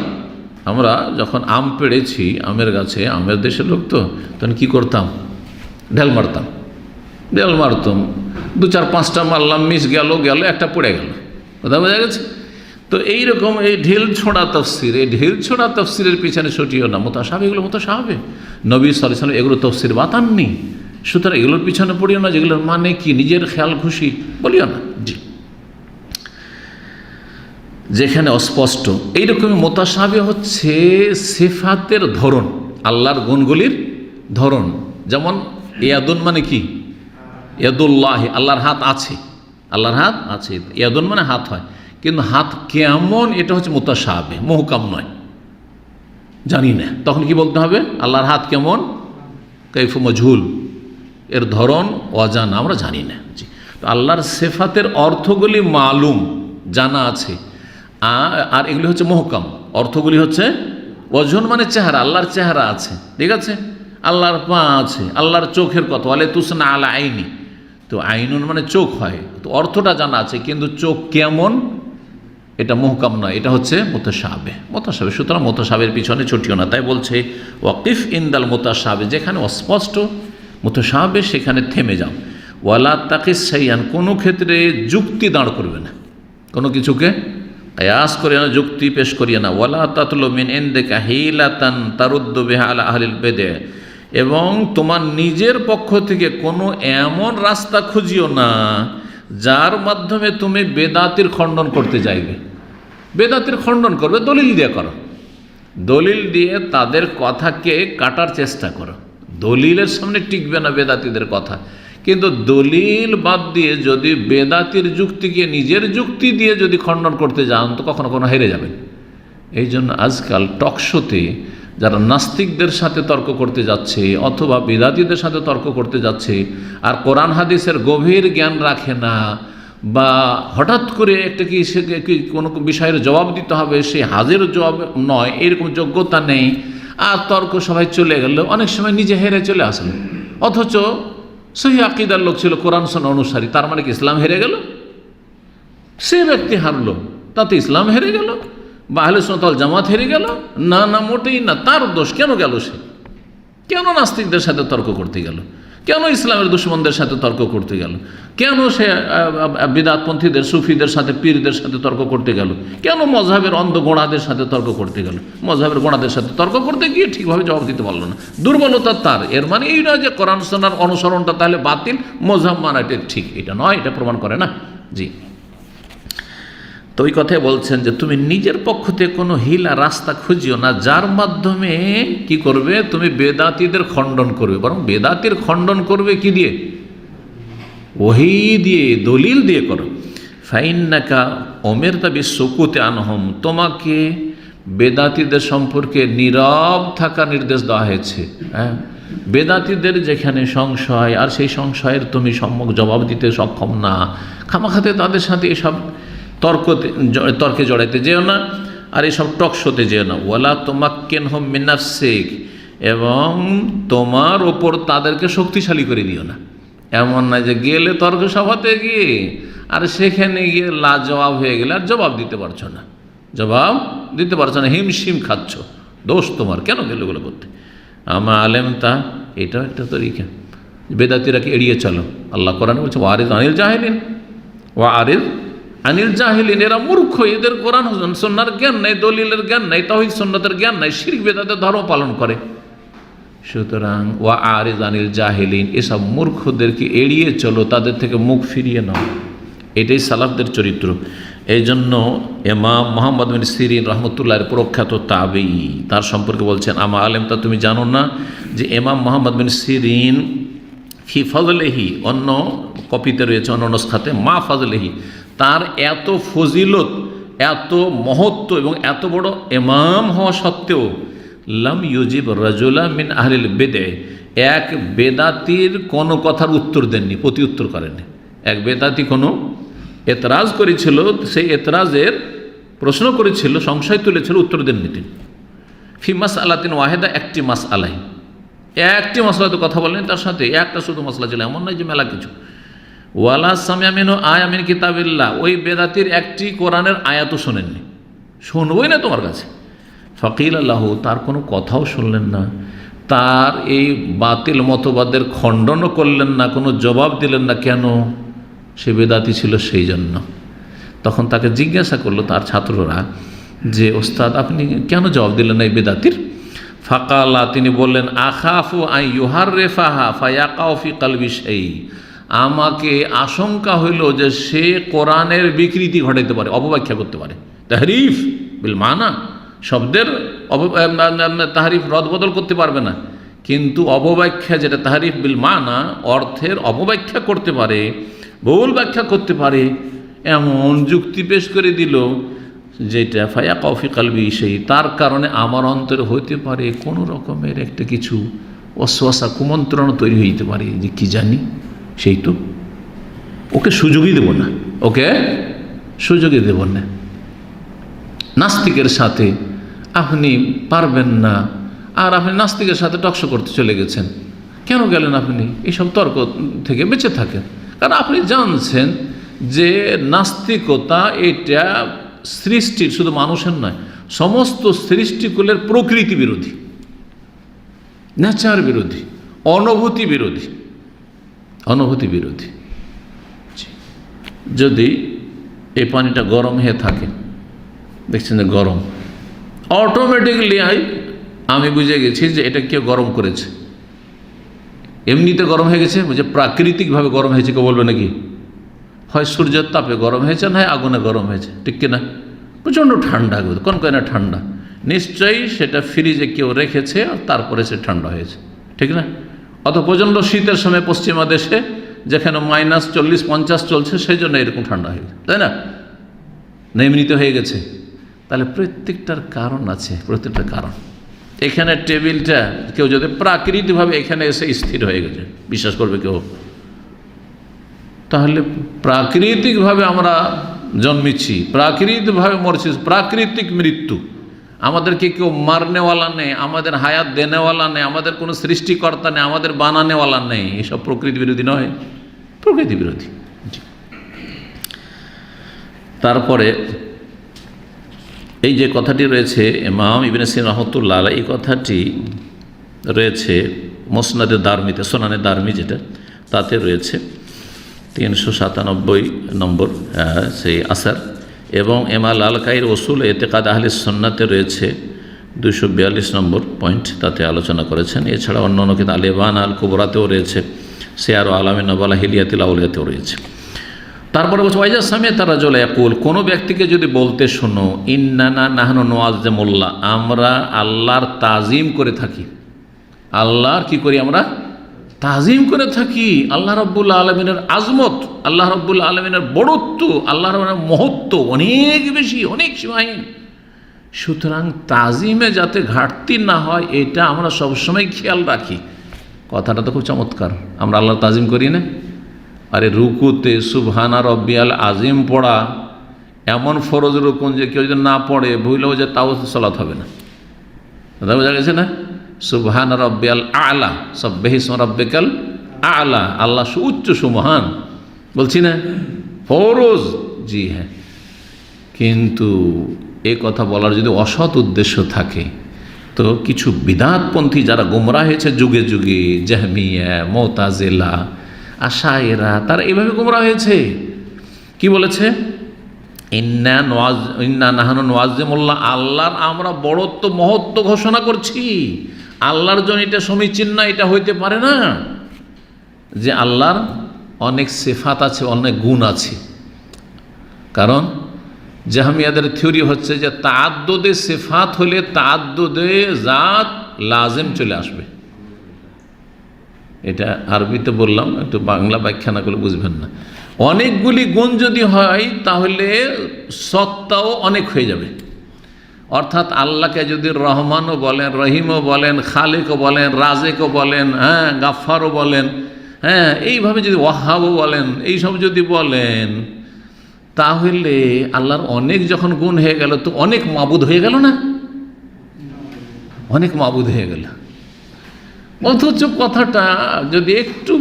আমরা যখন আম পেড়েছি আমের গাছে, আমের দেশের লোক তো, তখন কী করতাম, ঢেল মারতাম, ঢেল মারতাম, 2-4-5টা মারলাম, মিস গেল, একটা পড়ে গেল, কথা বোঝা গেছে। তো এইরকম এই ঢিল ছোড়া তফসির, এই ঢিল ছোড়া তফসিরের পিছনে ছুটিও না, মোতাসাহাবে, এগুলো মোতাসাহাবে, নবী সাল্লাল্লাহু আলাইহি ওয়াসাল্লাম এগুলো তফসির বাতাননি। সুতরাং এগুলোর পিছনে পড়িও না, যেগুলোর মানে কি নিজের খেয়াল খুশি বলিও না। জি, যেখানে অস্পষ্ট, এইরকমই মোতাসাহাবে হচ্ছে সিফাতের ধরন, আল্লাহর গুণগুলির ধরন। যেমন ইয়াদুন মানে কি, ইয়াদুল্লাহ, আল্লাহর হাত আছে, আল্লাহর হাত আছে। ইয়াদুন মানে হাত হয়, কিন্তু হাত কেমন এটা হচ্ছে মুতাশাবিহ, মুহকাম নয়, জানি না। তখন কি বলতে হবে, আল্লাহর হাত কেমন, কাইফু মজহুল, এর ধরন অজানা, আমরা জানি না। জি, তো আল্লাহর সিফাতের অর্থগুলি মালুম, জানা আছে, আর এগুলি হচ্ছে মুহকাম, অর্থগুলি হচ্ছে ওজন মানে চেহারা, আল্লাহর চেহারা আছে, ঠিক আছে, আল্লাহর পা আছে, আল্লাহর চোখের কথা, ওয়ালে তুসনা আলা আইনি, তো আইনুন মানে চোখ হয়, তো অর্থটা জানা আছে, কিন্তু চোখ কেমন এটা মুহকাম নয়, এটা হচ্ছে মুতাশাবিহ, মুতাশাবিহ। সুতরাং মুতাশাবিহের পিছনে ছুটিও না। তাই বলছে ওয়াকিফ ইনদাল মুতাশাবিহ, যেখানে অস্পষ্ট মুতাশাবিহ সেখানে থেমে যাও। ওয়ালা তাকিস শাইআন, কোনো ক্ষেত্রে যুক্তি দাঁড় করবে না, কোনো কিছুকে কিয়াস করিয়ে না, যুক্তি পেশ করিয়ে না। ওয়ালা তাতলু মিন ইনদিকা হিলাতান তারুদ্দু বিহা আলা আহলিল বিদআহ, এবং তোমার নিজের পক্ষ থেকে কোনো এমন রাস্তা খুঁজিও না যার মাধ্যমে তুমি বেদাতির খণ্ডন করতে যাইবে। বেদাতির খণ্ডন করবে, দলিল দিয়ে করো, দলিল দিয়ে তাদের কথাকে কাটার চেষ্টা করো। দলিলের সামনে টিকবে না বেদাতিদের কথা, কিন্তু দলিল বাদ দিয়ে যদি বেদাতির যুক্তিকে নিজের যুক্তি দিয়ে যদি খণ্ডন করতে যান, তো কখনো কোনো হেরে যাবেন। এই জন্য আজকাল টকশোতে যারা নাস্তিকদের সাথে তর্ক করতে যাচ্ছে অথবা বেদাতিদের সাথে তর্ক করতে যাচ্ছে, আর কোরআন হাদিসের গভীর জ্ঞান রাখে না, বা হঠাৎ করে একটা কি কোনো বিষয়ের জবাব দিতে হবে, সেই হাজির জবাব নয়, এরকম যোগ্যতা নেই, আর তর্ক সবাই চলে গেল, অনেক সময় নিজে হেরে চলে আসলো। অথচ সহি আকিদার লোক ছিল, কোরআন সুন্নাহ অনুসারী, তার মানে কি ইসলাম হেরে গেল? সে ব্যক্তি হারলো, তাতে ইসলাম হেরে গেল বা আহলে সুন্নাত ওয়াল জামাত হেরে গেল? না না, মোটেই না। তার দোষ কেন গেল? সে কেন নাস্তিকদের সাথে তর্ক করতে গেল? কেন ইসলামের দুশ্মনদের সাথে তর্ক করতে গেল? কেন সে বিদআতপন্থীদের, সুফিদের সাথে, পীরদের সাথে তর্ক করতে গেল? কেন মজহাবের অন্ধ গোড়াদের সাথে তর্ক করতে গেল? মজহাবের গোড়াদের সাথে তর্ক করতে গিয়ে ঠিকভাবে জবাব দিতে পারলো না। দুর্বলতা তার। এর মানে এই নয় যে কোরআন সুন্নাহর অনুসরণটা তাহলে বাতিল, মজহাব মানাটা ঠিক, এটা নয়, এটা প্রমাণ করে না। জি, তো ওই কথাই বলছেন যে তুমি নিজের পক্ষ থেকে কোনো হিলা রাস্তা খুঁজিও না যার মাধ্যমে কি করবে, তুমি বেদাতিদের খণ্ডন করবে, বরং বেদাতির খণ্ডন করবে কি দিয়ে? ওহী দিয়ে, দলিল দিয়ে করো। ফাইন্নাকা উমিরতা বিসসুকুতি আনহুম, তোমাকে বেদাতিদের সম্পর্কে নীরব থাকা নির্দেশ দেওয়া হয়েছে। হ্যাঁ, বেদাতিদের যেখানে সংশয়, আর সেই সংশয়ের তুমি সম্যক জবাব দিতে সক্ষম না, খামাখাতে তাদের সাথে এসব তর্কে জড়াইতে যেও না, আর এসব টকশোতে যেও না। ওয়ালা তুমাক্কিনহুম মিন নাফসিক, এবং তোমার ওপর তাদেরকে শক্তিশালী করে দিও না। এমন না যে গেলে তর্ক সভাতে গিয়ে আর সেখানে গিয়ে লাজবাব হয়ে গেলে আর জবাব দিতে পারছো না, জবাব দিতে পারছো না, হিমশিম খাচ্ছ, দোষ তোমার, কেন গেলে ওগুলো করতে? আমা আলেম তা, এটাও একটা তরিকা। বেদাতিরাকে এড়িয়ে চলো। আল্লাহ কোরআন বলছে ওয়ারিদ আনিল জাহিলিন, ওয়ারিদ আনিল জাহিলিন, এরা মূর্খ, এদের কোরআন সুন্নাহর জ্ঞান নাই, দলিলের জ্ঞান নাই, তাওহীদ সুন্নাতের জ্ঞান নাই, শিরক বিদআতের ধর্ম পালন করে। সুতরাং ওয়ারিদ আনিল জাহিলিন, এসব মূর্খদেরকে এড়িয়ে চলো, তাদের থেকে মুখ ফিরিয়ে নাও। এটাই সালাফদের চরিত্র। এই জন্য ইমাম মুহাম্মদ বিন সিরিন রহমতুল্লাহর প্রখ্যাত তাবেঈ, তার সম্পর্কে বলছেন আমা আলেম তা, তুমি জানো না যে ইমাম মুহাম্মদ বিন সিরিন ফি ফজলিহি, অন্য কপিতে রয়েছে, অন্য নসখাতে মা ফজলিহি, তার এত ফজিলত, এত মহত্ব এবং এত বড় ইমাম হওয়া সত্ত্বেও লাম ইউজিব রাজুলা মিন আহলিল বিদআহ, এক বেদাতির কোনো কথার উত্তর দেননি, প্রতি উত্তর করেননি। এক বেদাতি কোনো এতরাজ করেছিল, সেই এতরাজের প্রশ্ন করেছিল, সংশয় তুলেছিল, উত্তর দেননি তিনি। ফি মাসআলাতিন ওয়াহিদা, একটি মাসআলাই, একটি মাসআলাতে কথা বলেন, তার সাথে একটা শুধু মাসআলা ছিল, এমন নয় যে মেলা কিছু। ওয়ালা সামিআ মিনহু আয়া মিন কিতাবিল্লাহ, ওই বেদাতির একটি কোরআনের আয়াতও শোনেননি, শুনবই না তোমার কাছে। ফাকিল লাহু, তার কোনো কথাও শুনলেন না, তার এই বাতিল মতবাদের খণ্ডনও করলেন না, কোনো জবাব দিলেন না। কেন? সে বেদাতি ছিল সেই জন্য। তখন তাকে জিজ্ঞাসা করলো তার ছাত্ররা যে ওস্তাদ আপনি কেন জবাব দিলেন না এই বেদাতির? ফাকালা, তিনি বললেন আখাফু আই ইউহার রেফাহা ফায়াকাউ ফি কলবি শাই, আমাকে আশঙ্কা হইল যে সে কোরআনের বিকৃতি ঘটাইতে পারে, অপব্যাখ্যা করতে পারে। তাহরিফ বিল মানা, শব্দের তাহরিফ রদবদল করতে পারবে না, কিন্তু অপব্যাখ্যা যেটা তাহরিফ বিল মানা, অর্থের অপব্যাখ্যা করতে পারে, ভুল ব্যাখ্যা করতে পারে, এমন যুক্তি পেশ করে দিল যেটা ফায়াকাউ ফি কলবি শাই, তার কারণে আমার অন্তরে হইতে পারে কোনো রকমের একটা কিছু ওয়াসওয়াসা, কুমন্ত্রণা তৈরি হইতে পারে যে কি জানি, সেই তো ওকে সুযোগই দেব না, ওকে সুযোগই দেব না। নাস্তিকের সাথে আপনি পারবেন না, আর আপনি নাস্তিকের সাথে টকশো করতে চলে গেছেন। কেন গেলেন আপনি? এইসব তর্ক থেকে বেঁচে থাকেন, কারণ আপনি জানছেন যে নাস্তিকতা এটা সৃষ্টির, শুধু মানুষের নয়, সমস্ত সৃষ্টিকুলের প্রকৃতি বিরোধী, নেচার বিরোধী, অনুভূতি বিরোধী, অনুভূতি বিরোধী। যদি এই পানিটা গরম হয়ে থাকে, দেখছেন যে গরম, অটোমেটিকলি আমি বুঝে গেছি যে এটা কেউ গরম করেছে, এমনিতে গরম হয়ে গেছে, বুঝে প্রাকৃতিকভাবে গরম হয়েছে, কেউ বলবে নাকি? হয় সূর্যের তাপে গরম হয়েছে, না হয় আগুনে গরম হয়েছে, ঠিক কিনা? প্রচণ্ড ঠান্ডা, কনকনে ঠান্ডা, নিশ্চয়ই সেটা ফ্রিজে কেউ রেখেছে আর তারপরে সে ঠান্ডা হয়েছে, ঠিক না? অত প্রচণ্ড শীতের সময় পশ্চিমা দেশে যেখানে -40-50 চলছে, সেই জন্য এরকম ঠান্ডা হয়ে গেছে, তাই না? এমনিতে হয়ে গেছে। তাহলে প্রত্যেকটার কারণ আছে, প্রত্যেকটা কারণ। এখানে টেবিলটা কেউ যদি প্রাকৃতিকভাবে এখানে এসে স্থির হয়ে গেছে, বিশ্বাস করবে কেউ? তাহলে প্রাকৃতিকভাবে আমরা জন্মেছি, প্রাকৃতিকভাবে মরছি, প্রাকৃতিক মৃত্যু। আমাদেরকে কেউ মারনেওয়ালা নেই, আমাদের হায়াত দেনেওয়ালা নেই, আমাদের কোনো সৃষ্টিকর্তা নেই, আমাদের বানানেওয়ালা নেই। এসব প্রকৃতি বিরোধী নয়? প্রকৃতি বিরোধী। তারপরে এই যে কথাটি রয়েছে ইমাম ইবনে সিরিন রাহমাতুল্লাহ আলাইহি, এই কথাটি রয়েছে মুসনাদে দারমিতে, সুনানে দারমি যেটা, তাতে রয়েছে 397 নম্বর সেই আসার, এবং এমাল আল কাইর ওসুল এতেকাদ আহলে সুন্নাতে রয়েছে 242 নম্বর পয়েন্ট, তাতে আলোচনা করেছেন। এছাড়া অন্য অন্য কিন্তু আলেবান আল কুবরাতেও রয়েছে, সিয়ার আলামিন নবালা হিলিয়াতিল আউলিয়াতেও রয়েছে। তারপরে বলছে ওয়াইজা সামিয়া তারা জলে ইয়াকুল, কোনো ব্যক্তিকে যদি বলতে শোনো ইন্নানা নাহনু নুআজ্জিমুল্লাহ, আমরা আল্লাহর তাজিম করে থাকি, আল্লাহর কি করি আমরা? তাজিম করে থাকি। আল্লাহ রাব্বুল আলামিনের আজমত, আল্লাহ রাব্বুল আলামিনের বড়ত্ব, আল্লাহ রাব্বুল মহত্ব অনেক বেশি, অনেক সীমাহীন। সুতরাং তাজিমে যাতে ঘাটতি না হয়, এটা আমরা সবসময় খেয়াল রাখি। কথাটা তো খুব চমৎকার। আমরা আল্লাহর তাজিম করি না? আরে রুকুতে সুবহানা রব্বিয়াল আজিম পড়া এমন ফরজ রুকুন যে কেউ যদি না পড়ে ভুলেও যে তাও সালাত হবে না। কথা বোঝা গেছে না? সুবহানা রব্বিয়াল আলা, সাব্বিহিসমা রাব্বিকাল আলা, আল্লাহ সুউচ্চ সুমহান বলছি না, ফরজ। জি হ্যাঁ, কিন্তু এ কথা বলার যদি অসৎ উদ্দেশ্য থাকে তো কিছু বিদআতপন্থী যারা গোমরাহ হয়েছে যুগে যুগে, জাহমিয়া, মুতাজিলা, আশায়েরা, তারা এইভাবে গোমরাহ হয়েছে। কি বলেছে? ইন্না নাহনু নুআজ্জিমুল্লাহ, আল্লাহর আমরা বড়ত্ব মহত্ব ঘোষণা করছি। আল্লাহর জন্য এটা সমীচীন না, এটা হইতে পারে না যে আল্লাহর অনেক সিফাত আছে, অনেক গুণ আছে। কারণ জাহমিয়াদের থিওরি হচ্ছে যে তাআদ্দুদে সিফাত হলে তাআদ্দুদে জাত লাজিম চলে আসবে। এটা আরবিতে বললাম, একটু বাংলা ব্যাখ্যা না করলে বুঝবেন না। অনেকগুলি গুণ যদি হয় তাহলে সত্তাও অনেক হয়ে যাবে। অর্থাৎ আল্লাহকে যদি রহমানও বলেন, রহিমও বলেন, খালেকও বলেন, রাজেকও বলেন, হ্যাঁ গাফফারও বলেন, হ্যাঁ এইভাবে যদি ওয়াহাবও বলেন, এইসব যদি বলেন তাহলে আল্লাহর অনেক যখন গুণ হয়ে গেল তো অনেক মাবুদ হয়ে গেল না? অনেক মাবুদ হয়ে গেল। অথচ কথাটা যদি একটু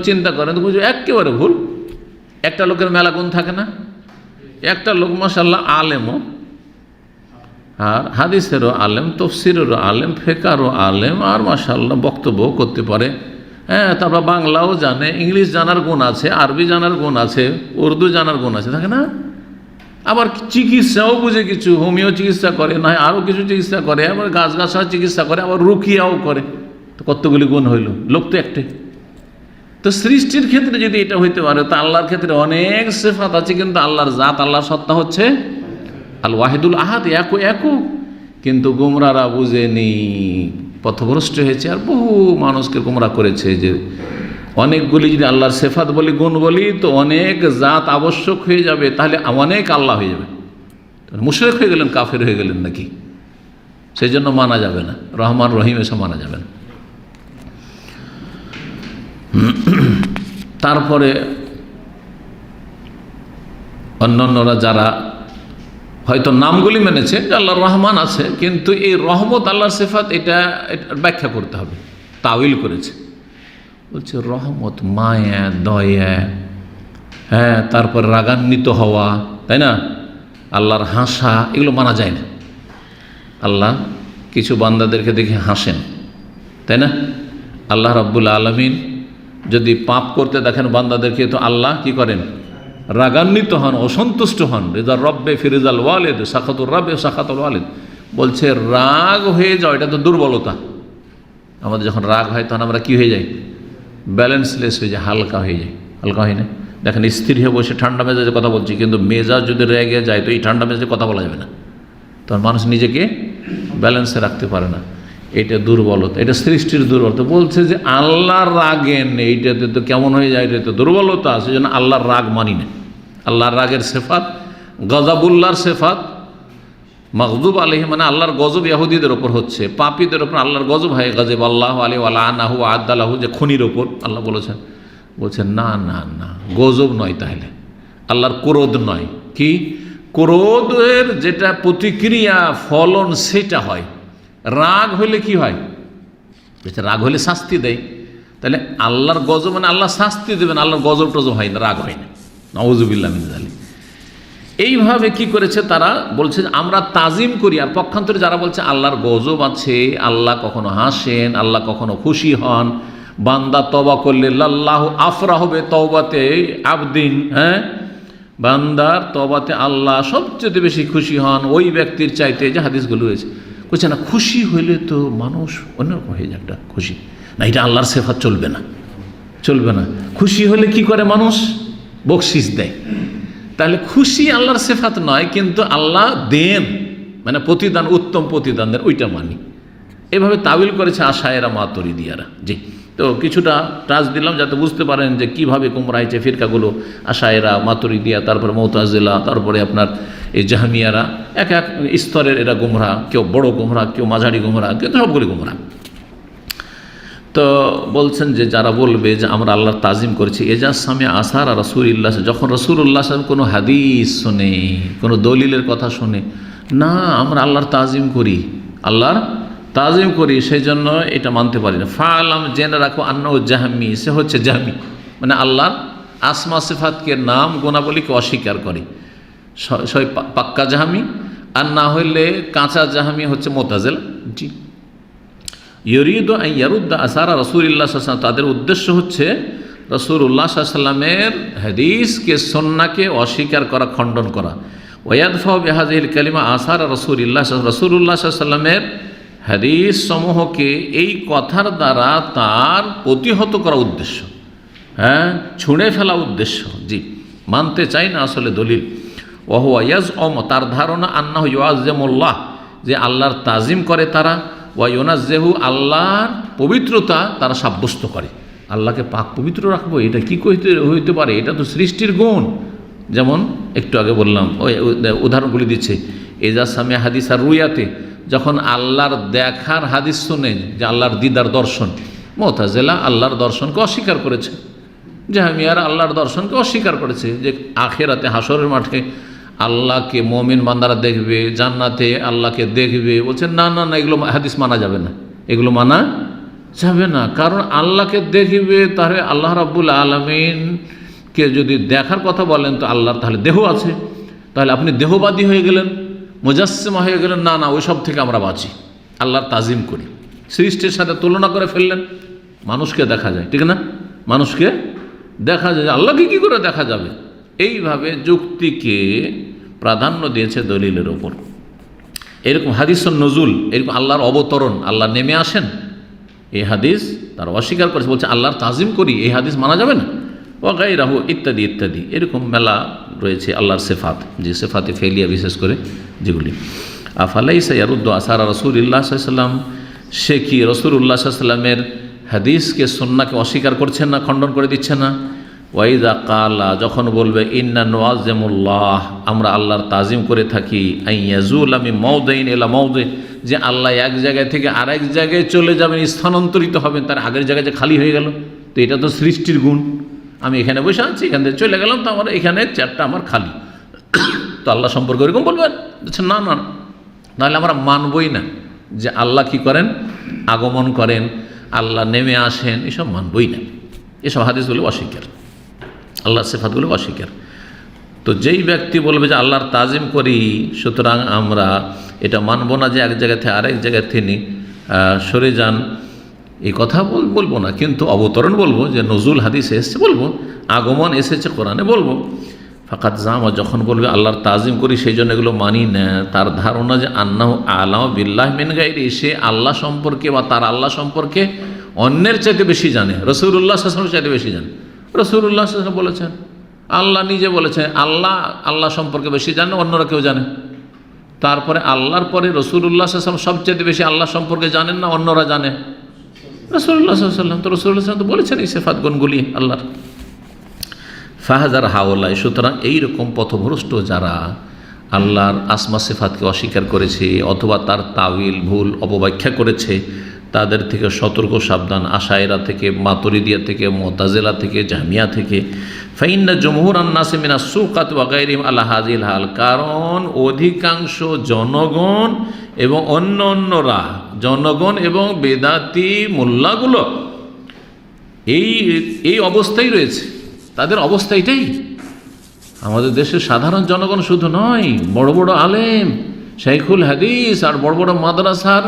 চিন্তা করেন তো বুঝবে একেবারে ভুল। একটা লোকের মেলা গুণ থাকে না? একটা লোক মাশাআল্লাহ আলেমও, আর হাদিসেরও আলেম, তফসিরেরও আলেম, ফেকারও আলেম, আর মাশাআল্লাহ বক্তব্য করতে পারে, হ্যাঁ, তারপর বাংলাও জানে, ইংলিশ জানার গুণ আছে, আরবি জানার গুণ আছে, উর্দু জানার গুণ আছে, থাকে না? আবার চিকিৎসাও বুঝে কিছু, হোমিও চিকিৎসা করে, না আরও কিছু চিকিৎসা করে, আবার গাছগাছার চিকিৎসা করে, আবার রুকিয়াও করে। তো কতগুলি গুণ হইল? লোক তো একটাই। তো সৃষ্টির ক্ষেত্রে যদি এটা হইতে পারে, তা আল্লাহর ক্ষেত্রে অনেক সিফাত আছে, কিন্তু আল্লাহর জাত, আল্লাহর সত্তা হচ্ছে আল ওয়াহিদুল আহাদ, একক। কিন্তু গুমরারা বুঝেনি, পথভ্রষ্ট হয়েছে, আর বহু মানুষকে গুমরা করেছে। যে অনেকগুলি যদি আল্লাহর সিফাত বলি, গুণ বলি, তো অনেক জাত আবশ্যক হয়ে যাবে, তাহলে অনেক আল্লাহ হয়ে যাবে। মুশরিক হয়ে গেলেন, কাফের হয়ে গেলেন নাকি? সেই জন্য মানা যাবে না, রহমান রহিম এসব মানা যাবে না। তারপরে অন্যান্যরা যারা হয়তো নামগুলি মেনেছে যে আল্লাহর রহমান আছে, কিন্তু এই রহমত আল্লাহর সিফাত এটা ব্যাখ্যা করতে হবে, তাউইল করেছে। বলছে রহমত মায়া, দয়া, হ্যাঁ, তারপর রাগান্বিত হওয়া, তাই না, আল্লাহর হাসা, এগুলো মানা যায় না। আল্লাহ কিছু বান্দাদেরকে দেখে হাসেন, তাই না? আল্লাহ রাব্বুল আলামিন যদি পাপ করতে দেখেন বান্দাদেরকে, তো আল্লাহ কি করেন? রাগান্বিত হন, অসন্তুষ্ট হন। রিজাল রব্বে ফিরিজাল ওয়ালিদ, সাখাতুর রব্বে সাখাতুল ওয়ালিদ। বলছে রাগ হয়ে যাও, এটা তো দুর্বলতা। আমাদের যখন রাগ হয় তখন আমরা কি হয়ে যাই? ব্যালেন্সলেস হয়ে যায়, হালকা হয়ে যায়। হালকা হয় না? দেখেন স্থির হয়ে বসে ঠান্ডা মেজাজে কথা বলছি, কিন্তু মেজাজ যদি রেগে যায় তো এই ঠান্ডা মেজাজে কথা বলা যাবে না। তখন মানুষ নিজেকে ব্যালেন্সে রাখতে পারে না। এটা দুর্বলতা, এটা সৃষ্টির দুর্বলতা। বলছে যে আল্লাহর রাগেন, এইটাতে তো কেমন হয়ে যায়, এটা তো দুর্বলতা। সেজন্য আল্লাহর রাগ মানি না। আল্লাহর রাগের সেফাত, গজাবুল্লাহর সেফাত, মগজুব আলাইহি মানে আল্লাহর গজব ইহুদিদের ওপর হচ্ছে, পাপীদের ওপর আল্লাহর গজব হয়। গজব আল্লাহ আলাইহি ওয়া লাআনাহু ওয়া আদালাহু, যে খনির ওপর আল্লাহ বলেছেন। বলছেন না না না, গজব নয়, তাহলে আল্লাহর ক্রোধ নয়। কি ক্রোধের যেটা প্রতিক্রিয়া, ফলন, সেটা হয়। রাগ হইলে কি হয়? রাগ হইলে শাস্তি দেয়। তাহলে আল্লাহর গজব মানে আল্লাহ শাস্তি দেবেন, আল্লাহর গজব টজব হয় না, রাগ হয় না। নাউযুবিল্লাহ মিন যালিক। এইভাবে কি করেছে তারা? বলছে আমরা তাজিম করি। আর পক্ষান্তরে যারা বলছে আল্লাহর গজব আছে, আল্লাহ কখনো হাসেন, আল্লাহ কখনো খুশি হন, বান্দা তওবা করলে লাল্লাহু আফরাহু বিতওবাতে আবদিন, হ্যাঁ, বান্দার তওবাতে আল্লাহ সবচেয়ে বেশি খুশি হন ওই ব্যক্তির চাইতে, যে হাদিসগুলো রয়েছে। বলছে না, খুশি হইলে তো মানুষ অন্যরকম হয়ে যায়, একটা খুশি না, এটা আল্লাহর সিফাত চলবে না, চলবে না। খুশি হলে কি করে মানুষ? বকশিস দেয়। তাহলে খুশি আল্লাহর সিফাত নয়, কিন্তু আল্লাহ দেন, মানে প্রতিদান, উত্তম প্রতিদান দেন, ওইটা মানি। এভাবে তাবিল করেছে আশায়েরা মাতুরিদিয়ারা। জি, তো কিছুটা টাচ দিলাম যাতে বুঝতে পারেন যে কীভাবে গুমরা হয়েছে ফিরকাগুলো। আশায়েরা, মাতুরিদিয়া, তারপরে মুতাজিলা, তারপরে আপনার এই জাহমিয়ারা, এক এক স্তরের এরা গুমরা। কেউ বড় গুমরা, কেউ মাঝারি গুমরা, কেউ সবগুলি গুমরা। তো বলছেন যে যারা বলবে যে আমরা আল্লাহর তাজিম করেছি, এজাজ সামে আসার আর রাসূলুল্লাহ, যখন রাসূলুল্লাহ সাল্লাল্লাহু আলাইহি ওয়াসাল্লাম কোনো হাদিস শোনে, কোনো দলিলের কথা শোনে, না আমরা আল্লাহর তাজিম করি, আল্লাহর তাজিম করি, সেই জন্য এটা মানতে পারি না। ফাআলাম, জেনে রাখো, আন্নাহু জাহমি, সে হচ্ছে জাহমি, মানে আল্লাহর আসমা সিফাতকে, নাম গুণাবলীকে অস্বীকার করে। সই পাক্কা জাহমি, আর না হইলে কাঁচা জাহমি হচ্ছে মুতাজিলা। জি, ইউরিদু আন ইয়ারুদ্দা আসারা রাসূলুল্লাহ সাল্লাল্লাহু আলাইহি ওয়াসাল্লাম, তাদের উদ্দেশ্য হচ্ছে রাসূলুল্লাহ সাল্লাল্লাহু আলাইহি ওয়াসাল্লামের হাদিসকে, সুন্নাহকে অস্বীকার করা, খণ্ডন করা। ওয়ায়াদফাউ বিহাযিহিল কালিমা আসারা রাসূলুল্লাহ সাল্লাল্লাহু আলাইহি ওয়াসাল্লামের হাদিস সমূহকে এই কথার দ্বারা তার প্রতিহত করা উদ্দেশ্য, হ্যাঁ, ছুঁড়ে ফেলা উদ্দেশ্য। জি, মানতে চাই না আসলে দলিল। ওয়াহুয়া ইয়াজউম, তার ধারণা, আন্নাহু ইউআযজিমুল্লাহ, যে আল্লাহর তাজিম করে তারা, ওয়া ইউনাজ্জিহু, আল্লাহর পবিত্রতা তারা সাব্যস্ত করে। আল্লাহকে পাক পবিত্র রাখবো, এটা কি হইতে পারে? এটা তো সৃষ্টির গুণ। যেমন একটু আগে বললাম, ওই উদাহরণগুলি দিচ্ছে। এজা সামে হাদিস আর রুয়াতে, যখন আল্লাহর দেখার হাদিস শুনে, যে আল্লাহর দিদার দর্শন, মুতাজিলা আল্লাহর দর্শনকে অস্বীকার করেছে, জাহমিয়ারা আল্লাহর দর্শনকে অস্বীকার করেছে, যে আখেরাতে হাসরের মাঠে আল্লাহকে মুমিন বান্দারা দেখবে, জান্নাতে আল্লাহকে দেখবে। বলছেন না না না, এগুলো হাদিস মানা যাবে না, এগুলো মানা যাবে না। কারণ আল্লাহকে দেখবে, তাহলে আল্লাহ রাব্বুল আলামিনকে যদি দেখার কথা বলেন তো আল্লাহর তাহলে দেহ আছে, তাহলে আপনি দেহবাদী হয়ে গেলেন, মুজাসসিমা হয়ে গেলেন। না না, ওই সব থেকে আমরা বাঁচি, আল্লাহর তাজিম করি। সৃষ্টির সাথে তুলনা করে ফেললেন। মানুষকে দেখা যায়, ঠিক না? মানুষকে দেখা যায়, আল্লাহকে কী করে দেখা যাবে? এইভাবে যুক্তিকে প্রাধান্য দিয়েছে দলিলের ওপর। এরকম হাদিসুন নজুল, এরকম আল্লাহর অবতরণ, আল্লাহ নেমে আসেন, এই হাদিস তারা অস্বীকার করেছে। বলছে আল্লাহর তাজিম করি, এই হাদিস মানা যাবে না। ওয়াগাইরাহু ইত্যাদি ইত্যাদি, এরকম মেলা রয়েছে আল্লাহর সেফাত, যে সেফাতে ফেলিয়া বিশেষ করে যেগুলি। আফালাইসা ইয়ারুদ্দু আসারা রাসূলিল্লাহ সাল্লাল্লাহু আলাইহি ওয়াসাল্লাম, সে কি রাসূলুল্লাহ সাল্লাল্লাহু আলাইহি ওয়াসাল্লামের হাদিসকে, সুন্নাহকে অস্বীকার করছেন না, খণ্ডন করে দিচ্ছেন না? ওয়াইদা কালা, যখন বলবে ইন্না নুআযিমুল্লাহ, আমরা আল্লাহর তাজিম করে থাকি, আইয়াজুল আমি মাউদাইন ইলা মাউদে, যে আল্লাহ এক জায়গায় থেকে আরেক জায়গায় চলে যাবেন, স্থানান্তরিত হবেন, তার আগের জায়গায় যে খালি হয়ে গেল, তো এটা তো সৃষ্টির গুণ। আমি এখানে বসে আছি, এখান থেকে চলে গেলাম, তো আমার এখানে চেয়ারটা আমার খালি, তো আল্লাহ সম্পর্কে ওরকম বলবেন? না না, নাহলে আমরা মানবই না যে আল্লাহ কি করেন, আগমন করেন, আল্লাহ নেমে আসেন, এসব মানবই না। এসব হাদিসগুলো অস্বীকার, আল্লাহর সিফাতগুলো অস্বীকার। তো যেই ব্যক্তি বলবে যে আল্লাহর তাজিম করি, সুতরাং আমরা এটা মানব না যে এক জায়গা থেকে আরেক জায়গায় তিনি সরে যান, এই কথা বলবো না, কিন্তু অবতরণ বলবো, যে নজুল হাদিসে এসেছে বলবো, আগমন এসেছে কোরআনে বলবো। ফাকাত জামা, যখন বলবে আল্লাহর তাজিম করি সেই জন্য এগুলো মানি না, তার ধারণা যে আন্নাহু আলাম বিল্লাহ মিন গায়রি, সে আল্লাহ সম্পর্কে বা তার আল্লাহ সম্পর্কে অন্যের চাইতে বেশি জানে, রাসূলুল্লাহ সাল্লাল্লাহু আলাইহি ওয়াসাল্লামের চাইতে বেশি জানে। রাসূলুল্লাহ সাল্লাল্লাহু আলাইহি ওয়াসাল্লাম বলেছেন, আল্লাহ নিজে বলেছেন আল্লাহ সম্পর্কে বেশি জানে, অন্যরা কেউ জানে। তারপরে আল্লাহর পরে রাসূলুল্লাহ সাল্লাল্লাহু আলাইহি ওয়াসাল্লাম সবচেয়ে বেশি আল্লাহ সম্পর্কে জানেন না, অন্যরা জানে? রাসূলুল্লাহ সাল্লাল্লাহু আলাইহি ওয়াসাল্লাম। তো রাসূলুল্লাহ সাল্লাল্লাহু আলাইহি ওয়াসাল্লাম তো বলেছেন এই সিফাত গুণগুলি আল্লাহর। ফাহাজার হাওলাই, সুতরাং এইরকম পথভ্রষ্ট যারা আল্লাহর আসমা সিফাতকে অস্বীকার করেছে অথবা তার তাউইল ভুল অপব্যাখ্যা করেছে, তাদের থেকে সতর্ক সাবধান। আশায়রা থেকে, মাতুরিদিয়া থেকে, মুতাজিলা থেকে, জাহমিয়া থেকে। ফাইন্না জমহুরান নাসি মিনাস সুকাত ওয়া গায়রিহিম আলা হাযিল হাল, কারণ অধিকাংশ জনগণ এবং অন্যরা, জনগণ এবং বেদাতি মোল্লাগুলো এই অবস্থায় রয়েছে, তাদের অবস্থা এটাই। আমাদের দেশের সাধারণ জনগণ শুধু নয়, বড় বড় আলেম, শাইখুল হাদিস আর বড় বড় মাদ্রাসার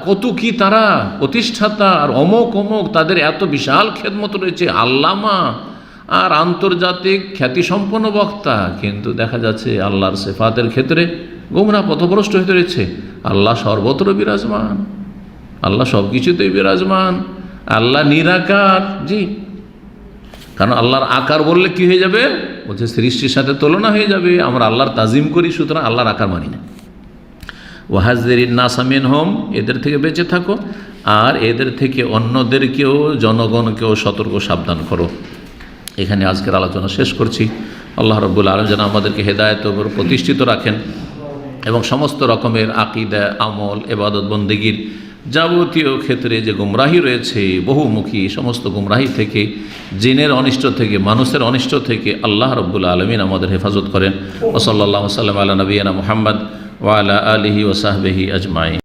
কত কি তারা প্রতিষ্ঠাতা, আর অমুক অমুক, তাদের এত বিশাল খেদমত রয়েছে, আল্লামা আর আন্তর্জাতিক খ্যাতিসম্পন্ন বক্তা, কিন্তু দেখা যাচ্ছে আল্লাহর সিফাতের ক্ষেত্রে গোমরা পথভ্রষ্ট হয়ে রয়েছে। আল্লাহ সর্বত্র বিরাজমান, আল্লাহ সব কিছুতেই বিরাজমান, আল্লাহ নিরাকার। জি, কারণ আল্লাহর আকার বললে কি হয়ে যাবে? বলছে সৃষ্টির সাথে তুলনা হয়ে যাবে। আমরা আল্লাহর তাজিম করি, সুতরাং আল্লাহর আকার মানি না। ওয়াহাজিরিন নাস মিনহুম, এদের থেকে বেঁচে থাকো, আর এদের থেকে অন্যদেরকেও, জনগণকেও সতর্ক সাবধান করো। এখানে আজকের আলোচনা শেষ করছি। আল্লাহ রাব্বুল আলামিন যেন আমাদেরকে হেদায়েতের উপর প্রতিষ্ঠিত রাখেন এবং সমস্ত রকমের আকীদা, আমল, ইবাদত, বন্দেগীর যাবতীয় ক্ষেত্রে যে গুমরাহি রয়েছে, বহুমুখী সমস্ত গুমরাহি থেকে, জিনের অনিষ্ট থেকে, মানুষের অনিষ্ট থেকে আল্লাহ রাব্বুল আলামিন আমাদের হেফাজত করেন। ওয়া সাল্লাল্লাহু আলা নবিয়িনা মুহাম্মদ ওয়া আলা আলিহি ওয়া সাহবিহি আজমাইন।